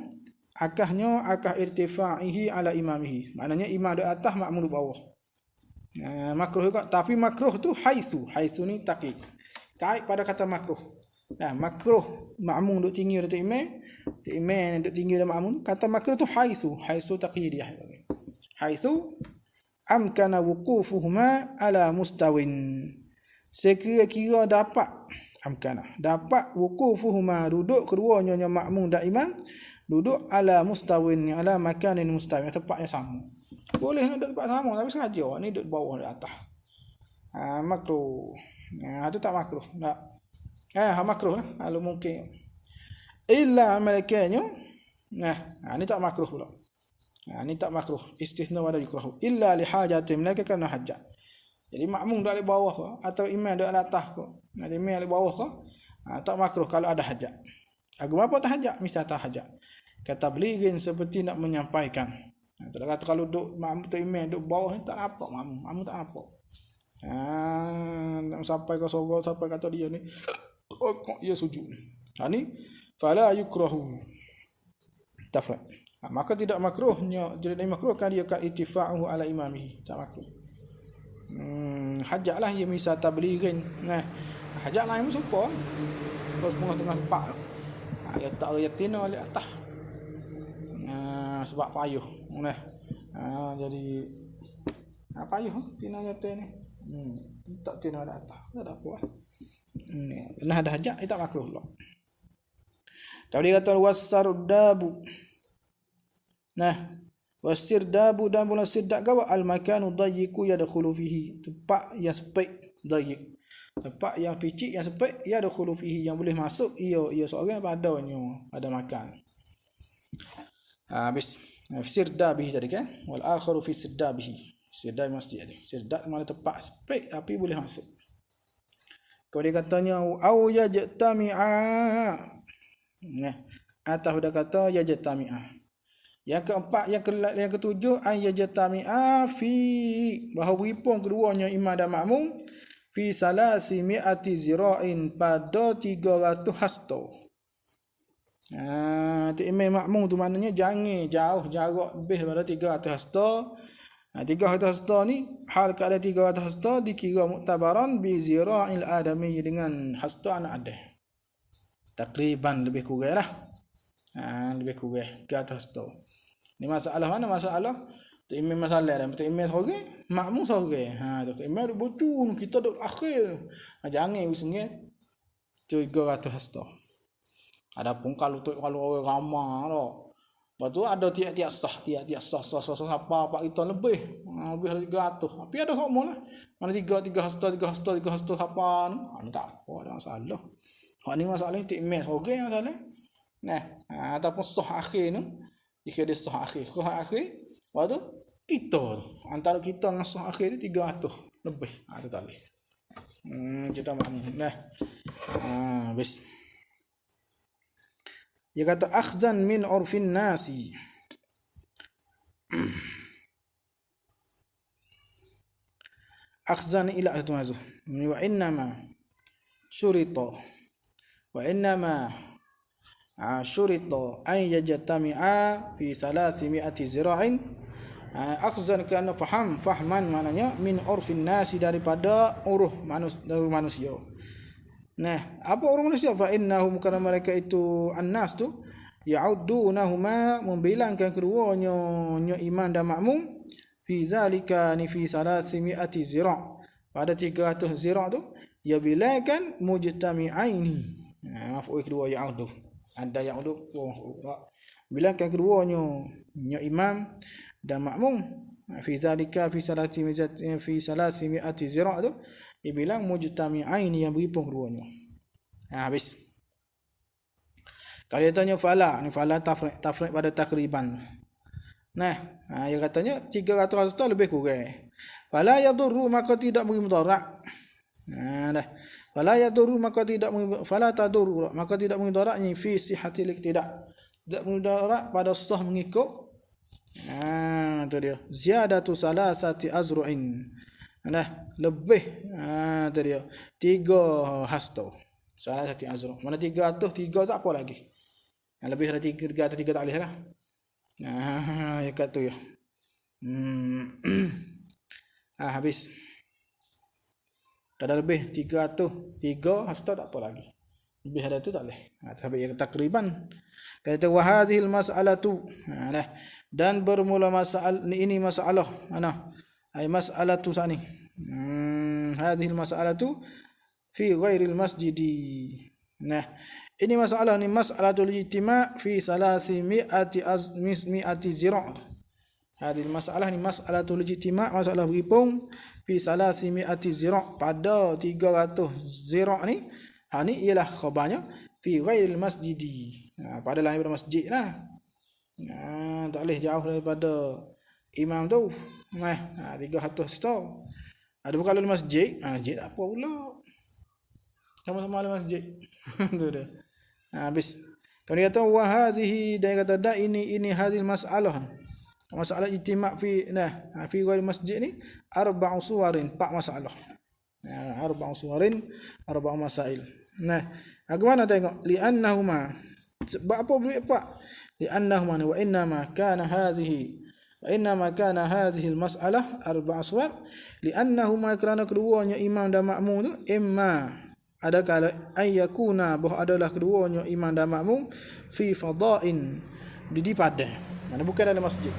S1: akah irtifa'ihi ala imamihi. Maknanya imam dak atas, makmum dak bawah. Makruh juga, tapi makruh tu haitsu ni taqiq. Kait pada kata makruh. Makruh makmum duk tinggi dari imam duk tinggi dari makmum. Kata makruh tu haitsu taqidiyah. Haitsu amkana wuqufuhuma ala mustawin. Sekira-kira dapat wuqufuhuma, duduk keduanya makmum dan imam duduk ala mustawin, ala makanin mustawin, tempat yang sama. Boleh nak duduk tempat sama, tapi sengaja ni duduk bawah di atas. Makruh. Itu tak makruh. Tak. Makruh kalau mungkin. Illa malakanya. Ni tak makruh pula. Ni tak makruh. Istisna wala yukrahu. Illa li hajatin, mereka kerana hajat. Jadi makmum dak di bawah ke, atau imam dak di atas ke, imam di bawah ke, tak makruh kalau ada hajat. Agama apa tak hajat? Mesti tak hajat. Kata beligin, seperti nak menyampaikan. Tak kata kalau duk makmum tu imam duk bawah ni tak nampak makmum tak nampak. Sampai ke sorga, sampai kata dia ni kok ia sujud. Ni fala yukrahu. Tafra. Maka tidak makruhnya, jadi makruh kan dia ka ittifa'uhu ala imamihi. Tak makruh. Hajatlah dia misal tablighin. Hajat lain pun serupa. Terus tengah tempat. Dia tak yatina di atas. Sebab payuh. Jadi payuh tina nyata ni. Tak tina di atas. Tak ada apa. Nah ada hajat, tak makruh pula. Kalau dia kata wasardabu. Wasirdabu, dan pula sirdak gawa al-makanu dayyiku yadkhulu fihi, tempat yang sempit, dayyik, tempat yang picik yang sempit, yadkhulu fihi, yang boleh masuk ia seorang padanya pada makan. Habis sirdabihi tadi kan, wal akharu fi sirdabihi, sirdab masjid ni, sirdab mana tempat sempit tapi boleh masuk. Kalau dia katanya au yajtami'a, atau dah kata yajtami'a, Yang keempat, yang ketujuh, an yajtami'a fi, bahawa berhimpun keduanya imam dan makmum fi salasi mi'ati zira'in, pada 300 hasta. Tu imam makmum tu maknanya jangan jauh jarak lebih daripada 300 hasta. 300 hasta ni, hal keadaan 300 hasta dikira muktabaran bi zira'il adami, dengan hasta anak Adam. Takriban lebih kurang lah. Lebih kurang 300 hasta. Ni masalah mana? Masalah tu imam masalah dah. Tu imam seorang, makmum seorang. Tu imam duk bocun, kita duk akhir. Jangan usungnya 300 hasta. Adapun kalau orang ramai lah, lepas tu ada tiap-tiap sah apa kita lebih dari 300. Tapi ada semua lah. Mana 3 hasta apa ni, tak apa, ada masalah. Hak ni masalah ni imam seorang masalah. Nah, ataupun sah akhir ni, jika dia sah akhir, lepas tu kita antara kita dengan sah akhir ni 300 lebih. Tu tak boleh. Kita makmum. Nah. Habis. Dia kata akhzan min urfin nasi. Akhzan ila itu mazu. Wa innama syurita an yajtami'a fi 300 zira'in. Akhzan kerana fahman maknanya min urfin nasi, daripada uruf manusia. Nah, apa orang manusia? Fa innahum, kerana mereka itu annas tu ya'uddunahuma, membilangkan keduanya imam dan makmum fi zalika ni fi 300 zira', pada 300 zira' tu ya bilangkan mujtami'aini. Maf'ul kedua ya'uddu, ada ya'uddu, bilangkan keduanya imam dan makmum fi zalika fi 300 zira' tu, dia bilang mujtami'aini, yang berhimpun keduanya. Habis. Kalau dia tanya fala, ni fala tafriq pada takriban. Nah, dia katanya 300 hasta lebih kurang. Fala yadurru, maka tidak beri mudarat. Dah. Fala yadurru, maka tidak beri mudarat ni fi sihatil iktidak. Tidak mudarat pada sah mengikut. Tu dia. Ziyadatu salasati azru'in. Nah, lebih tu dia 3 hasta. Salah satu azra. Mana 300, 3 tak apa lagi. Lebih dari 300, 3 tak boleh lah. Ya kat tu ya. Habis. Kalau lebih 300, 3 hasta tak apa lagi. Lebih dari tu tak boleh. Sampai yang takriban. Kata wa hadhil mas'alatu. Dan bermula masalah ini, masalah mana? Ay mas'alatu sani. Hadhil mas'alatu fi ghairil masjidi. Nah, ini masalah ni mas'alatul ijtima' fi 300 zira'. Hadhil masalah ni mas'alatul ijtima', masalah berhimpun fi 300 zira', pada 300 zira' ni. Ni ialah khabarnya fi ghairil masjidi. Pada lain daripada masjid lah. Tak boleh jauh daripada imam tu. 300 setengah. Ada bukan di masjid. Masjid apa pula? Sama-sama di masjid. Tu dah. Habis. Kalau dia kata wa hadhihi, dia kata dah ini hadhil masalah. Masalah ijtima' fi ghairi masjid ni 4 suwarin, 4 masalah. 4 suwarin, 4 masail. Nah, bagaimana tengok? Li'annahuma, sebab apa boleh 4? Li'annahuma wa innama kana hadhihi al-mas'alah 4 suwar, li'annahuma, kerana keduanya imam dan makmum tu imma, ada kala ayyakuna, bahawa adalah keduanya imam dan makmum fi fada'in, di padang. Mana bukan dalam masjid.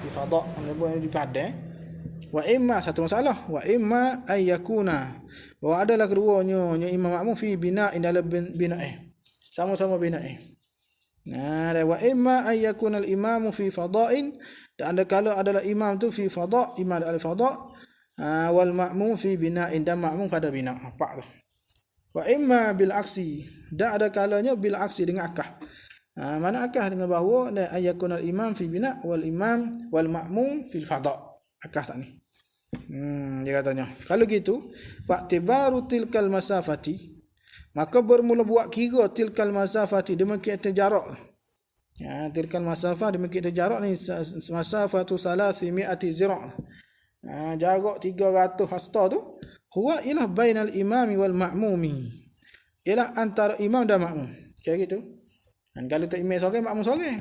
S1: Di fada', mana bukan di padang. Wa imma, satu masalah, wa imma ayyakuna, bahawa adalah keduanya imam makmum fi bina'in, dalam bina'in, sama-sama bina'in. Wa imma ayyakuna al-imamu fi fada'in, dan ada kala adalah imam tu fi fada', imam al fada', wal ma'mum fi bina'in, dan makmum pada bina'. Apa tu? Wa imma bil aksi, dan ada kalanya bil aksi, dengan akah. Mana akah? Dengan bahawa ayyakuna al-imam fi bina' wal ma'mum fi fada'. Akah tak ni? Dia katanya, kalau gitu fa'tibaru tilkal masafati, maka bermula buat kira tilkal masafati, demikian jarak. tilkan masafah demikian itu jarak ni masafatu 300 zira'. Jarak 300 hasta tu huwa ialah bainal imami wal ma'mumi, ialah antara imam dan makmum. Kira gitu. Dan kalau tak imam seorang, makmum seorang,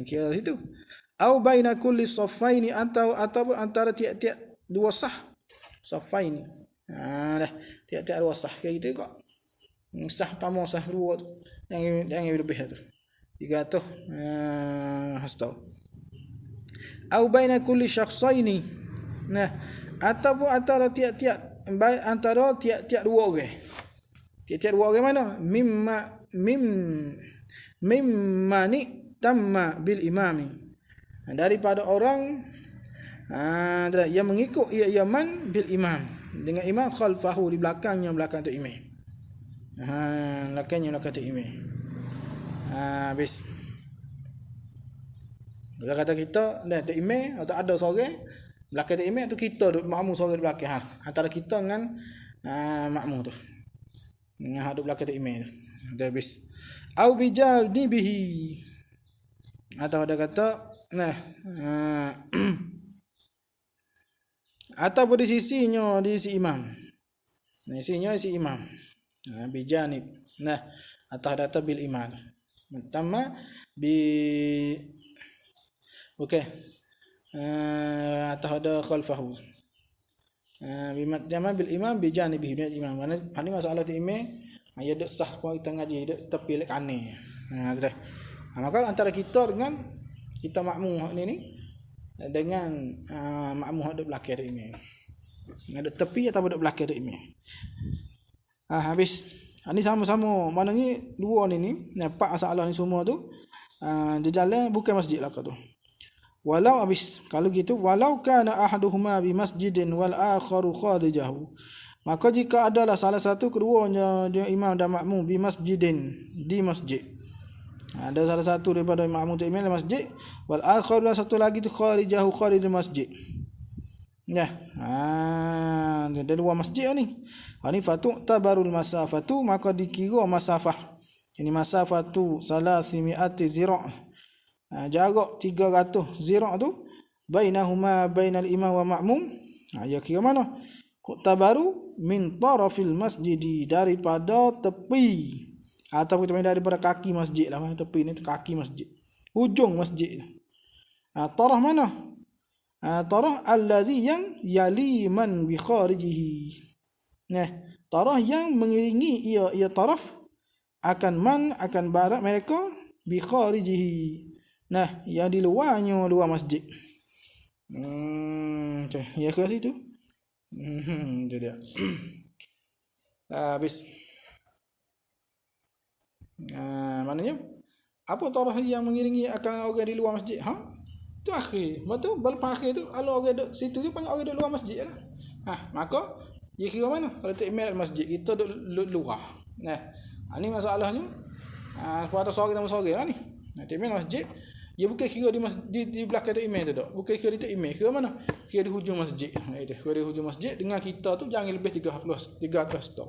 S1: kira situ. Au baina kulli saffaini ataupun antara tiap-tiap dua sah. Saffaini. Dah tiap-tiap dua sah kayak gitu kok. Sah pamo sah dua tu. Yang lebih tu. 300 hasta. Au baina kulli syakhsaini. Nah, ataupun antara tiap-tiap dua orang. Tiap-tiap dua orang mana? Mimmani tamma bil imami. Daripada orang yang mengikut ia man bil imam, dengan imam khalfahu di belakang tu imam. Belakang tu imam. Habis. Bila kata kita dah tu imam atau ada seorang belakang tu imam tu, kita duk makmum seorang di belakang. Antara kita dengan makmum tu. Yang ada belakang tu imam tu. Dah habis. Au bijadi bihi, atau ada kata atau di sisinya, di sisi imam. Nah, sisinya si imam. Bijanib. Nah, atau data bil imam. Pertama okey. Atau ada khalfahu. Bimat jama bil imam bijanibihi bil imam. Mana masalah tu imam dia duk sah puan kita ngaji duk tepi lek kane. Dah. Maka antara kita dengan kita makmum ni dengan makmum duk belakang tu imam. Ada tepi atau duk belakang tu imam. Habis. Ini sama-sama mana ni dua ni nampak masalah ni semua tu dia jalan bukan masjid lah tu. Walau habis kalau gitu walau kana ahaduhuma bi masjidin wal akharu kharijahu, maka jika adalah salah satu keduanya dia imam dan makmum di masjidin, di masjid. Ada salah satu daripada makmum tu imam di masjid, wal akhar dan satu lagi tu kharijahu kharij masjid. Ya. Ada dua masjid ni. Ini fatu tabarul masafatu, maka dikira masafah. Ini masafatu 300 zira'. Jarak 300 zira' tu bainahuma bainal imam wa ma'mum. Ya kira mana? Tabaru min tarafil masjidi, daripada tepi atau kita main daripada kaki masjid lah. Tepi ni kaki masjid, hujung masjid. Taraf mana? Taraf allazi yang yali man bi kharijihi. Nah, taraf yang mengiringi ia taraf akan man, akan barat mereka bi kharijihi. Nah, yang di luar masjid. Ya ke situ? Itu dia. Habis. Maknanya apa taraf yang mengiringi akan orang di luar masjid? Tu akhir. Betul, lepas akhir tu kalau orang duduk situ tu panggil orang duduk luar masjid lah. Maka dia kira mana? Kalau tak email masjid, kita duduk luar. Nah, ini masalahnya. Pada sore sama sore lah ni. Tak email masjid, dia bukan kira di belakang tu imam tu dak. Bukan kira di imam. Kira mana? Kira di hujung masjid. Itu. Kira di hujung masjid dengan kita tu jangan lebih 300 stok.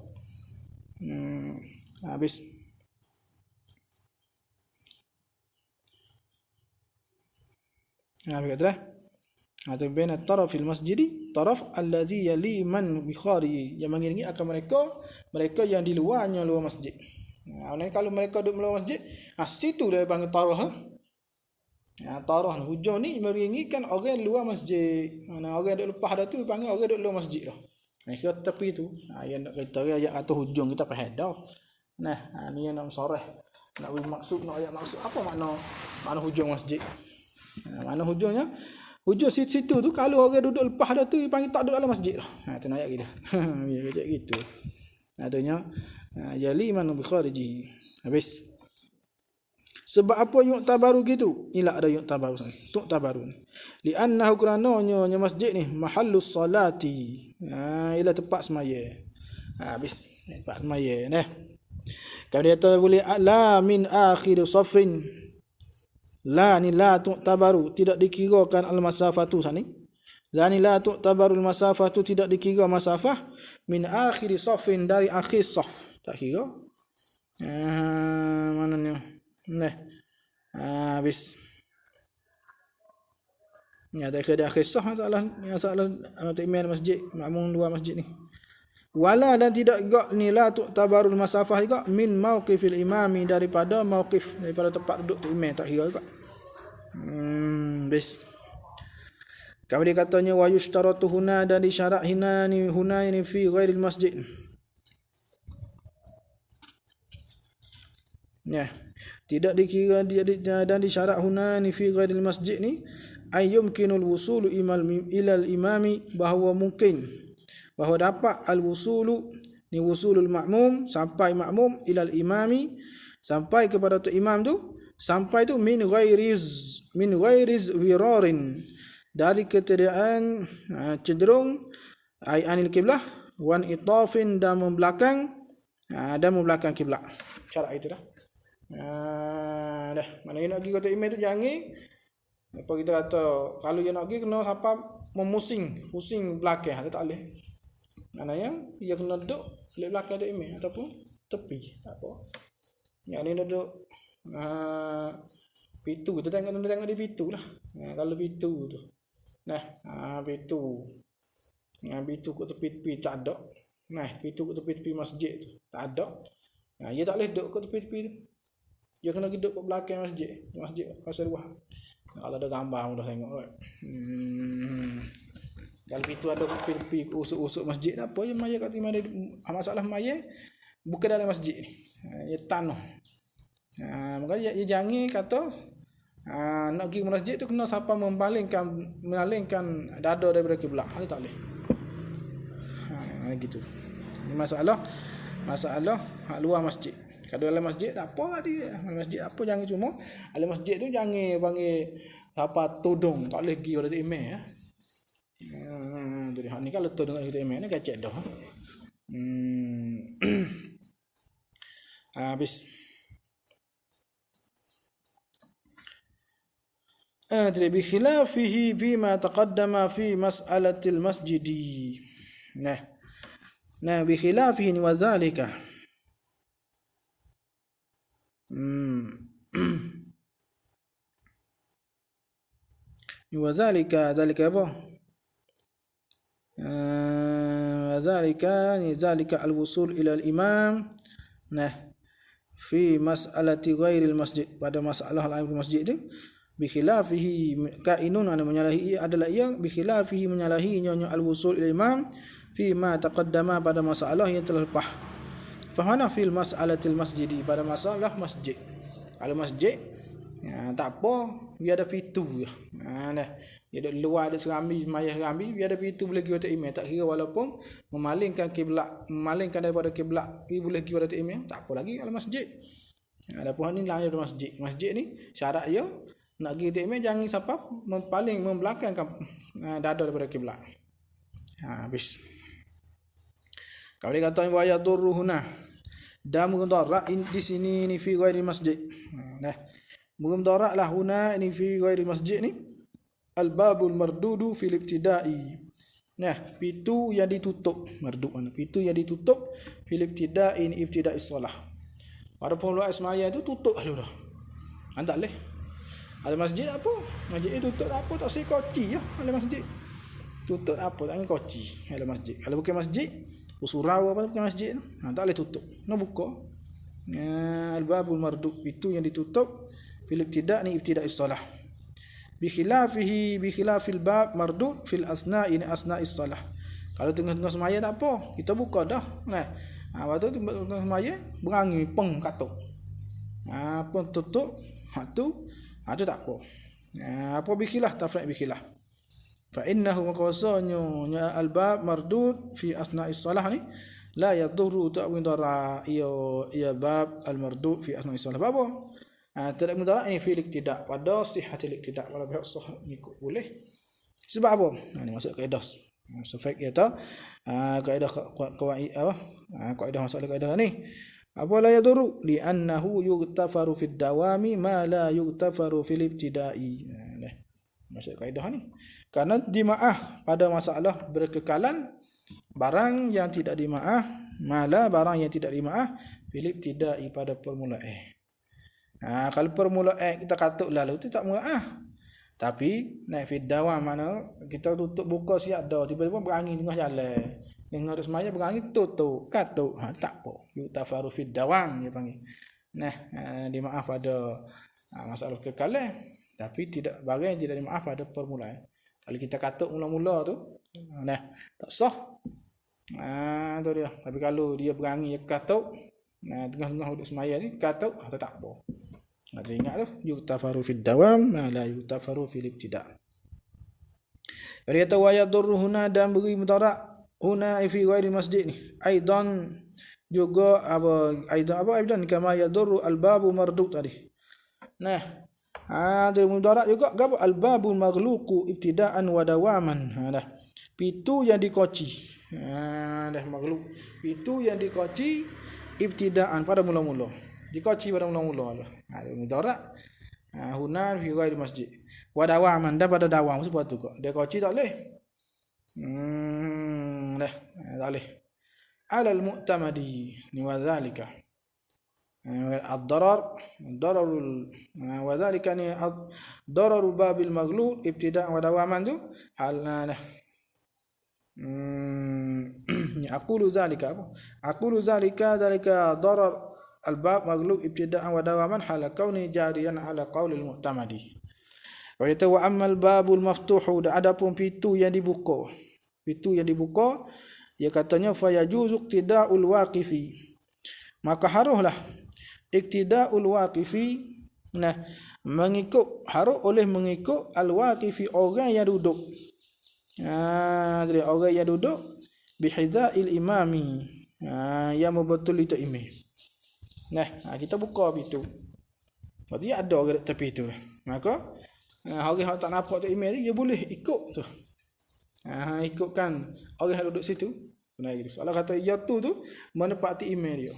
S1: Habis. Begitu dah. Atau baina tarafil masjidi, taraf allazi yali man bi khari, yang mengiringi akan mereka yang di luarnya luar masjid. Kalau mereka duduk luar masjid, situ dia panggil taraf. Tarah hujung ni mengiringikan orang luar masjid. Orang duduk lepas dah tu panggil orang duduk luar masjid dah. Kira tepi tu. Yang nak kata ayat atau hujung kita faham dah. Ni yang nak soreh. Nak beri maksud, nak ayat maksud apa makna hujung masjid. Mana hujungnya? Hujung situ tu kalau orang duduk lepas dah tu panggil tak duduk dalam masjid dah. Tu nak ayat kita. Biar gitu. Adanya yali man bi khariji. Habis. Sebab apa yuk tabaru gitu? Ila ada yuk tabaru sana. Tuk tabaru ni. Li'annahu kerananya masjid ni mahallus salati. Ila tempat semaya. Habis tempat semaya nah. Kalau dia kata boleh la min akhir safin. La ni la tuk tabaru, tidak dikirakan al-masafatu sana. La ni la tuk tabaru al-masafatu, tidak dikira masafah min akhir safin, dari akhir saf. Tak kira. Mana ni? Nah, Habis. Ya, ada kisah masalah imam masjid, makmum luar masjid ni. Wala dan tidak juga ni la tu'tabarul masafah juga min mauqifil imami daripada tempat duduk tu imam tak kira juga. Bes. Kalau dia katanya wa yushtaratu huna dan disyarat hina ini fi ghairil masjid. Ya. Tidak dikira dia dan disyarat huna ni fi ghairil masjid ni ayyumkinul wusulu ilal imami, bahawa mungkin, bahawa dapat al-wusulu ni wusulul makmum, sampai makmum ilal imami, sampai kepada tu imam tu, sampai tu min ghairiz wirarin, dari ketiadaan cenderung anil kiblah wan itafin dan membelakang kiblat. Cara itu dah. Dah, mana nak pergi kota imam tu jangan apa kita kata, kalau dia nak pergi kena siapa pusing belakang, tak boleh. Maknanya dia kena duduk di belakang tu imam ataupun tepi, tak apa. Yang ni duduk pitu, kita tengok di pitu lah. Kalau pitu tu. Pitu. Pitu kat tepi-tepi tak ada. Pitu kat tepi-tepi masjid tu tak ada. Dia tak boleh duduk kat tepi-tepi tu. Dia kena duduk kat belakang masjid pasal luar. Kalau ada gambar dah tengok kan. Kalau itu ada tepi usuk-usuk masjid tak apa, je maya kat mana masalah maya bukan dalam masjid. Ya tanah. Maka dia jangan kata nak pergi masjid tu kena siapa memalingkan dada daripada kiblat. Tak boleh. Gitu. Ini masalah hak luar masjid. Kalau dalam masjid tak apa dia. Masjid apa jangan cuma dalam masjid tu jangan panggil siapa tudung, tak boleh pergi pada imam ya. Jadi hak ni kalau tudung kat imam ni kacak dah. Habis. Bi khilafihi bima taqaddama fi mas'alatil masjidi. Bi khilafihi wa dhalika. Wa dhalika apa? Zalika al-wusul ila al-imam fi mas'alati ghairil masjid, pada masalah lain masjid tu bi khilafihi kainun menyalahi adalah ia bi khilafihi menyalahi nyonya al-wusul ila imam fi ma taqaddama, pada masalah yang telah lepas. Fahana fil mas'alatil masjidi, pada masalah masjid. Kalau masjid tak apa, dia ada pintu je. Dia ada luar, ada serambi, semayah serambi, dia ada pintu boleh pergi pada imam. Tak kira walaupun memalingkan daripada kiblat, dia boleh pergi pada imam, tak apa lagi kalau masjid. Adapun ni lain daripada masjid. Masjid ni syarat dia nak pergi pada imam jangan siapa membelakangkan dada daripada kiblat. Habis. Kalau dia kata wa yadurruhuna dan mudarat di sini ni fi ghairi masjid. Mudarat lah huna ni fi ghairi masjid ni al-babul mardudu fil ibtida'i. Pintu yang ditutup, mardud mana? Pintu yang ditutup fil ibtida'i ni ibtida'is solah. Pada pemula semaya tu tutup dulu dah. Tak boleh. Ada masjid apa? Masjid itu tutup apa? Tak saya koci ya. Ada masjid. Tutup apa? Tak ni koci. Ada masjid. Kalau bukan masjid, surau apa bukan masjid, tak boleh tutup. Nak buka. Al-babul mardud, itu yang ditutup fil ibtida' ni ibtida'is salah. Bi khilafil bab mardud fil asna'i ni asna'is salah. Kalau tengah-tengah semaya tak apa, kita buka dah. Waktu tu tengah semaya berangi peng katuk. Pun tutup, tu tak apa. Apa bi khilaf tafriq bi khilaf. Fa innahu maqasannya al-bab mardud fi asna'is salah ni la yadurru ta'widara ya bab al-mardud fi asna'is salah. Apa? Tidak mudarat ini fi'il tidak pada sihhatil tidak, kalau pihak sah ikut boleh. Sebab apa? Ini masuk kaedah. Sefak kata kaedah qawaid apa? Kaedah masalah kaedah ni. Apa la yadurru li annahu yughtafaru fid dawami ma la yughtafaru fil ibtida'i. Masuk kaedah ni. Karena dimaaf pada masalah berkekalan barang yang tidak dimaaf, malah barang yang tidak dimaaf fil ibtida'i pada permulaan. Kalau permulaan kita katuk lalu tu tak murah. Tapi naik fid dawam mana kita tutup buka siap dah, tiba-tiba berangin tengah jalan. Dengar semaya berangin tutup, katuk. Tak apa. Yutafaru fid dawam dia panggil. Dimaaf pada masalah kekalan, tapi tidak bagian tidak dimaaf pada permulaan. Kalau kita katuk mula-mula tu, tak sah. Tu dia. Tapi kalau dia berangin dia katuk, tengah-tengah duduk semaya ni katuk, tak apa. Nak ingat tu, yutafaru fid dawam, la yutafaru fil ibtida'. Jadi kata wa yadurru huna dan beri mudarat huna fi ghairi masjid ni. Aidan juga aidan kama yadurru al-babu mardud tadi. Ada mudarat juga apa al-babu maghluqu ibtida'an wa dawaman. Pintu yang dikoci. Maghluk. Pintu yang dikoci ibtida'an pada mula-mula. Dikoci pada mula-mula lah. Mudarat hunan fi ghairi masjid. Wa dawaman dan pada dawam sebab tu kok. Dia koci tak boleh. Tak boleh. Alal mu'tamadi ni wa zalika. Ad-darar wa zalika ni ad-darar babil maghlul ibtida' wa dawaman tu halna. Aqulu zalika darar al-bab maghlub ibtida'an wa dawaman hala kauni jariyan ala qaulil mu'tamadi. Wa ammal babul maftuhu, adapun pintu yang dibuka ia katanya fayajuzu iqtida'ul waqifi, maka haruslah iqtida'ul waqifi oleh mengikut al-waqifi orang yang duduk. Jadi orang yang duduk bihidha'il imami, yang membetul itu imam. Kita buka pintu. Berarti ada orang dekat tepi tu. Maka orang yang tak nampak tu email dia boleh ikut tu. Ikutkan orang yang duduk situ. Soalan kata ya tu menepati email dia.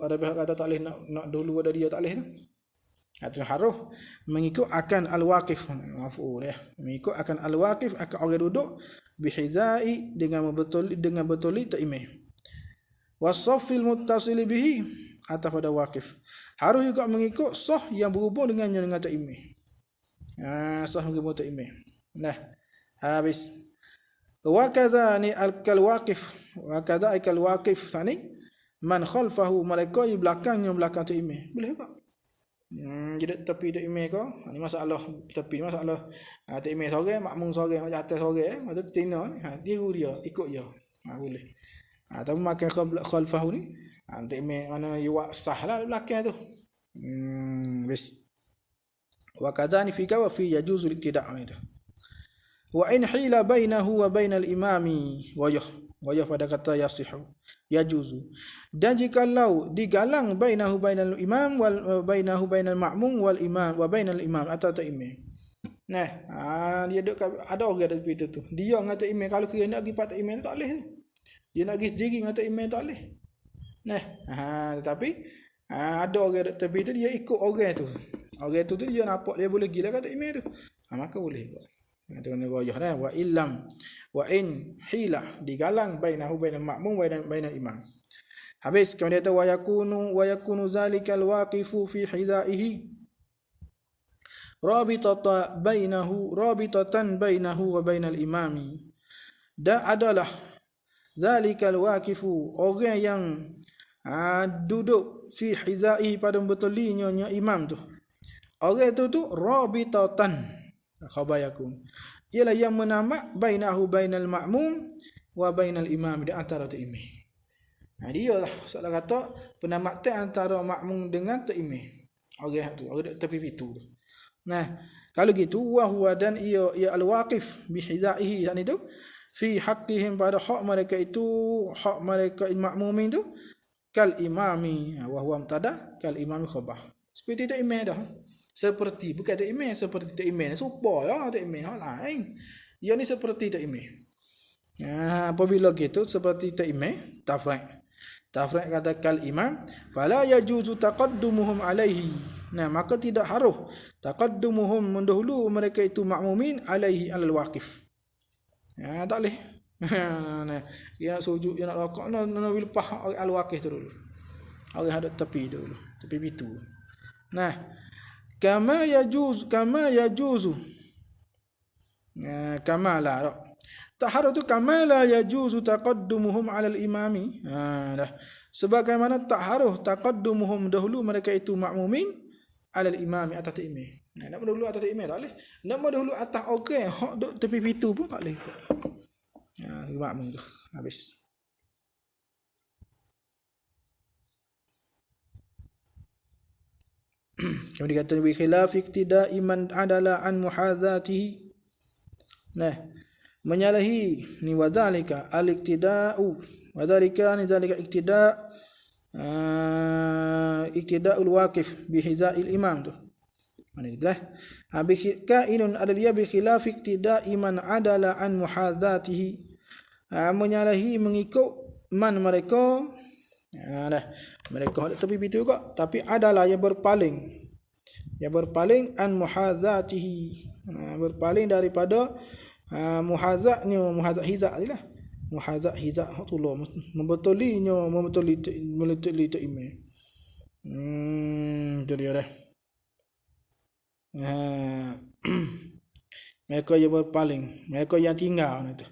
S1: Ada pihak kata tak boleh nak dulu ada dia tak boleh tu. Itu harus mengikut akan al-waqif. Mengikut akan al-waqif akan orang duduk bihidai dengan betul tak email. Wasafil muttasili bihi atau pada waqif. Harus juga mengikut sah yang berhubung dengannya dengan ta'imih. Sah berhubung ta'imih. Habis. Wa kadza ni al-waqif. Wa kadza al-waqif tani man khalfahu mereka di belakang ta'imih. Boleh tak? Jadi tepi ta'imih ko. Ini masalah tepi masalah ta'imih sore, makmum sore, macam atas sore, macam tina tiru dia, ikut dia. Boleh. Tapi makan khalfahu ni nanti mana yuwa sahlah di belakang tu. Bis. Wa kadzani fi ka wa fi yajuzu al-iqtida' itu. Wa in hila bainahu wa bainal imami wayah pada kata yasihu yajuzu. Dan jikalau digalang bainahu bainal imam wal bainahu bainal ma'mum wal imam wa bainal imam atau imam. Dia ada orang ada pintu tu. Dia ngata imam kalau kira nak pergi patah imam tak boleh. Dia nak pergi sendiri ngata email tak boleh. Tetapi ada orang tepi tu dia ikut orang tu. Orang tu dia nampak dia boleh gila kata email tu. Maka boleh kok. Itu kena goyah wa illam wa in hila digalang bainahu bainal ma'mum wa bainal imam. Habis kemudian dia wa yakunu zalikal waqifu fi hidaihi rabitatan bainahu wa bainal imami. Dan adalah zalikal waqifu orang yang duduk fi hizai pada betulinya imam tu. Orang tu rabitatan khabayakun. Ialah yang menamak bainahu bainal ma'mum wa bainal imam, di antara tu imam. Dia lah soalan kata penamatan antara makmum dengan tu imam. Orang tu orang tepi pintu tu. Kalau gitu wa huwa dan ia al-waqif bi hizaihi yani tu fi haqqihim pada hak mereka itu, hak mereka makmumin tu kal imami wa huwa mubtada kal imami khabar. Seperti tak imam dah. Seperti bukan tak imam, seperti tak imam. Supaya tak imam lain. Yang ni seperti tak imam. Apabila gitu seperti tak imam, tafraq kata kal imam fala yajuzu taqaddumuhum alaihi. Maka tidak harus taqaddumuhum mendahulu mereka itu makmumin alaihi alal waqif. Tak boleh. Dia nak sujud, dia nak rokok, nak lepas al-waqif tu dulu. Orang hadap tepi tu dulu, tepi pintu. Nah, kama yajuzu. Nah, kama la. Taharruh tu kama la yajuzu taqaddumuhum 'ala al-imami. Dah. Sebagaimana taharruh taqaddumuhum dahulu mereka itu makmumin 'ala al-imami atas imam. Nah, nak dahulu atas imam tak boleh. Nak dahulu atas orang hok duk tepi pintu pun tak boleh. Makmum tu. Habis. Kemudian kata bi khilaf iktida'i man adala an muhadzatihi. Nah, menyalahi ni wadzalika al-iktida'u wadzalika ni zalika iktida'ul waqif bi hiza'il imam tu. Mana itulah. Bi kainun adaliyah bi khilaf iktida'i man adala an muhadzatihi. Menyalahi mengikut man mereka. Dah. Mereka hendak tepi pintu juga, tapi adalah yang berpaling an muhadzatihi, berpaling daripada muhadzatnya, muhadzat hizak lah, muhadzat hizak tu lah, membetuli tu imam. Tu dia dah. Mereka yang berpaling, mereka yang tinggal tu,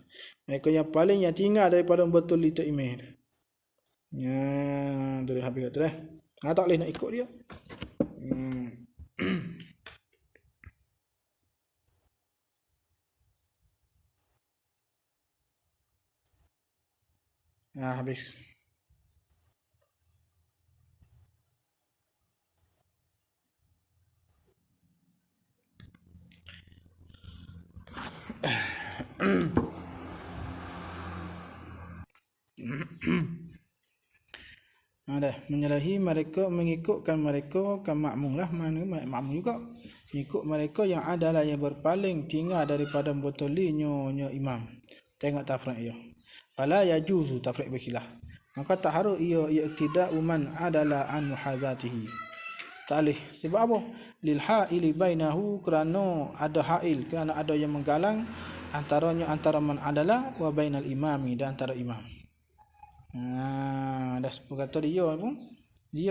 S1: mereka yang paling yang tinggal daripada membetuli tu imam. Ya, tu dia habis tu dah. Tak boleh nak ikut dia. Habis. Ada menyalahi mereka, mengikutkan mereka kan makmum lah, mana makmum juga ikut mereka yang adalah yang berpaling tinggal daripada betulinya imam. Tengok tafriq ia. Fala yajuzu tafriq bikilah. Maka tak harus ia iktida'u man adalah an muhadzatihi. Talih sebab apa? Lil ha'ili bainahu, kerana ada ha'il, kerana ada yang menggalang antara man adalah wa bainal imami, dan antara imam. Dah kata dia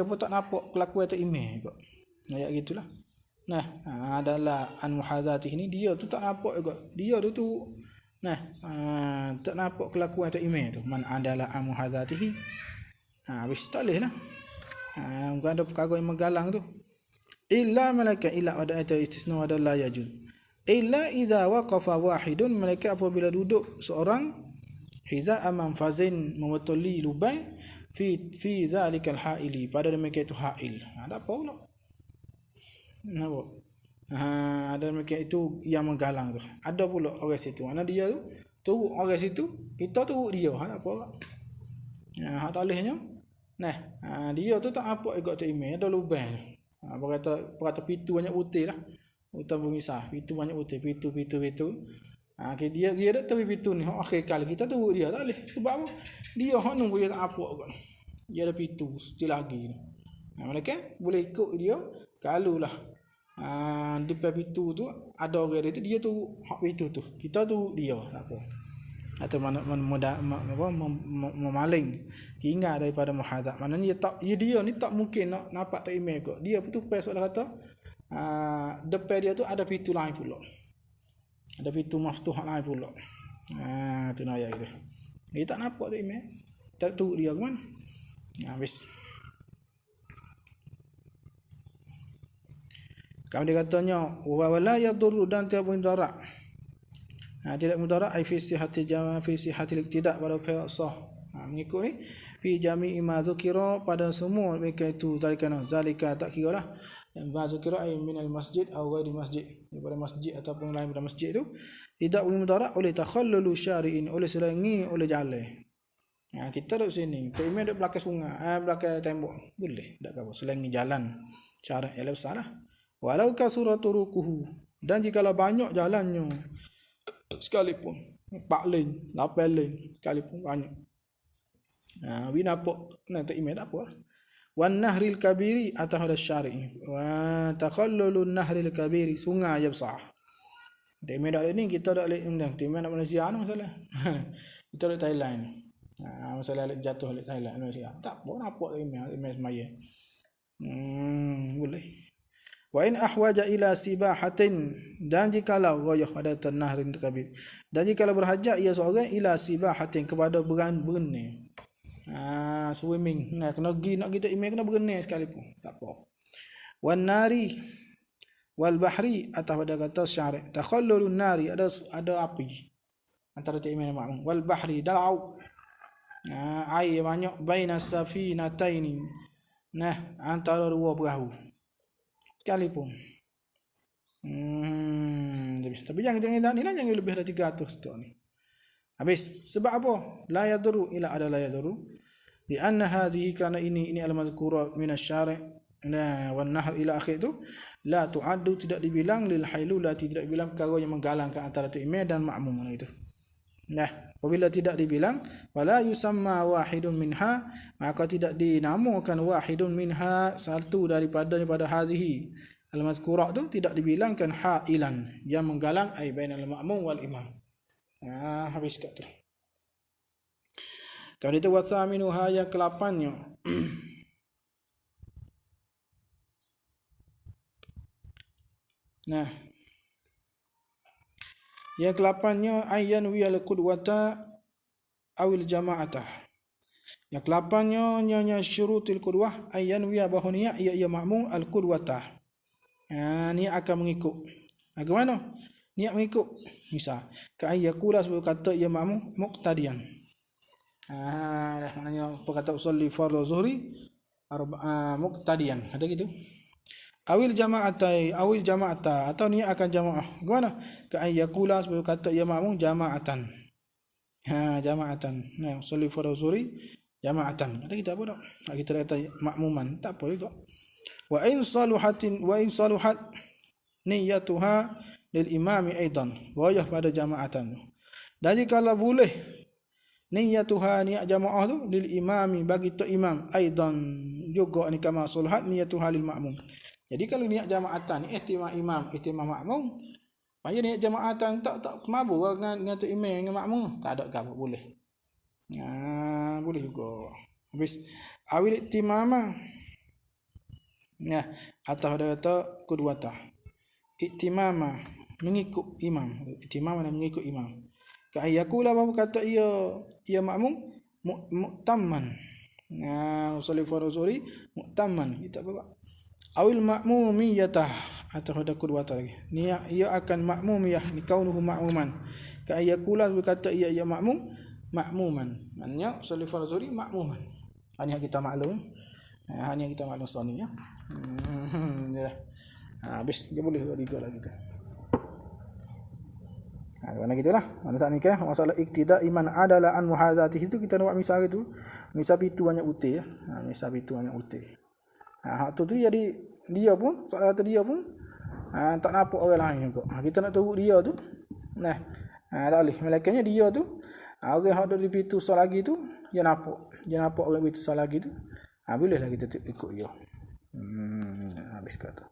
S1: pun tak nampak kelakuan tu imam juga. Ayat gitulah. Nah, adalah an muhadzatihi ni dia tu tak nampak juga. Dia tu tak nampak kelakuan tu imam tu. Man adalah an muhadzatihi. Habis tak boleh lah. Bukan ada perkara yang menggalang tu. Illa malaka illa ada istisna ada la yajuz. Illa idza waqafa wahidun, malaikat apabila duduk seorang hiza amam fazin mewatuli lubai fi zalikal ha'ili, pada demikian itu ha'il. Tak apa pula. Nampak? Ada demikian itu yang menggalang tu. Ada pula orang situ. Mana dia tu? Turut orang situ, kita turut dia. Tak apa pula. Tak bolehnya. Dia tu tak apa ikut tu imam, ada lubang. Berkata pintu banyak putih lah. Utam bermisah, pintu banyak putih, pintu. Dia dah tepi pintu ni akhir kali kita tu dia tak boleh. Sebab apa? Dia nunggu dia tak apa kot. Dia ada pintu still lagi. Mereka boleh ikut dia kalau lah depan pintu tu ada orang dia tu hak pintu tu. Kita tu dia tak apa. Atau memaling tinggal daripada muhadzat. Maknanya dia ni tak mungkin nak nampak tak imam kot. Dia tu pasal kata depan dia tu ada pintu lain pula. Ada pintu maftuh lain pula. Tu nak ayat dia. Dia tak nampak tu imam. Tak tahu dia ke mana. Habis. Kemudian katanya wa wala yadur, dan tidak mudarat. Tidak mudarat ai fi sihhati jama fi sihhati iktidak pada pihak sah. Mengikut ni fi jami'i ma dzukira, pada semua mereka itu zalika tak kira lah. Yang mazukira ay minal masjid atau ghairi masjid, daripada masjid ataupun lain daripada masjid itu tidak mudarat oleh takhallulu syari'in, oleh selengi oleh jalan. Kita duduk sini, tak imam duduk belakang sungai, belakang tembok, boleh tak apa, selengi jalan syarat yang salah. Walau kasuraturukuhu, dan jikalau banyak jalannya sekalipun 4 lane, 8 lane sekalipun banyak. Bina nampak tak imam tak apa. Wan nahril kabiri atau ada syar'i, wa takhallulun nahril kabiri, sungai yang besar. Demi dak ni kita dak lek undang, demi nak Malaysia anu masalah. Kita dak Thailand. Masalah alik jatuh alik Thailand Malaysia. Tak apa nampak email semaya. Boleh. Wa in ahwaja ila sibahatin, dan jikalau ghayah ada tanahrin kabir, dan jikalau berhajat ia seorang ila sibahatin kepada berenang, swimming, nah kena pergi nak kita email kena berenang sekalipun tak apa. Wan nari wal bahri, atau pada kata syar'i takhallulun nari, ada api antara email makmum, wal bahri dalau, air banyak, baina safinataini, nah antara dua perahu sekalipun. Tapi jangan ni lah, jangan lebih dari 300 stok ni. Habis. Sebab apa? La yaduru ila ada la yaduru. Di anna hadhihi, kerana ini al-mazkura min asy-syari' wan nahr ila akhir tu, la tu'addu, tidak dibilang, lil hailulati, tidak dibilang perkara yang menggalangkan antara imam dan makmum itu. Nah, apabila tidak dibilang, wala yusamma wahidun minha, maka tidak dinamakan wahidun minha, satu daripada hazihi al-mazkurah tu tidak dibilangkan hailan, yang menggalang, ai bainal ma'mum wal imam. Habis kat tu. Kalau itu wasaminuha, yang ke-8-nya. Nah, yang ke-8-nya ayyan wiyal qudwata awil jama'atah. Yang ke-8-nya nyonya syurutul qudwah ayyan wiya, bahawa niat ia makmum al qudwata. Niat akan mengikut. Bagaimana? Niat mengikut. Misal, ka ayyakula, sebab kata ia makmum muqtadiyan. Maknanya perkata usolli fardhu zuhri muqtadiyan. Ada gitu. Awil jama'ata, atau niat akan jamaah. Bagaimana? Ka ayyakula, sebab kata ia makmum jama'atan. Jama'atan. Nah, usolli fardhu zuhri jama'atan. Ada kita apa tak? Kita kata makmuman, tak apa juga. Wa in saluhat niyyatuha lil imami aidan, wajah pada jama'atan. Dan jikalau boleh niyyatuha, niat jamaah tu, lil imami, bagi tu imam, aidan juga ni kama saluhat niyyatuha lil ma'mum. Jadi kalau niat jama'atan ni ihtimam imam, ihtimam makmum, payah niat jama'atan tak mabuk dengan tu imam dengan makmum, tak ada apa boleh. Boleh juga. Habis awil ihtimama. Nah, atau ada kata qudwatah. Ihtimama, mengikut imam. Ihtimama dan mengikut imam. Ka ayyakula, apa kata ia makmum mu'tamman. Usolli fardhu zuhri mu'tamman. Kita apa? Awil makmumiyatah, atau ada qudwatah lagi. Niat ia akan makmumiyah, ni kaunuhu makmuman. Ka ayyakula, berkata ia makmuman. Maknanya usolli fardhu zuhri makmuman. Ini kita maklum. Hanya kita maklum soni ya. Habis dia boleh buat 3 lagi tu. Mana gitulah. Mana saat nikah masalah iktida iman adalah an muhazatihi, itu kita nak buat misal itu. Misal itu banyak uti ya. Misal itu banyak uti. Hak tu jadi dia pun, soal kata dia pun tak nampak orang lain juga. Kita nak tahu dia tu. Nah, tak boleh. Melainkannya dia tu, orang hak ada di pintu soal lagi tu, dia nampak orang pintu soal lagi tu. Bolehlah kita ikut dia. Habis kata.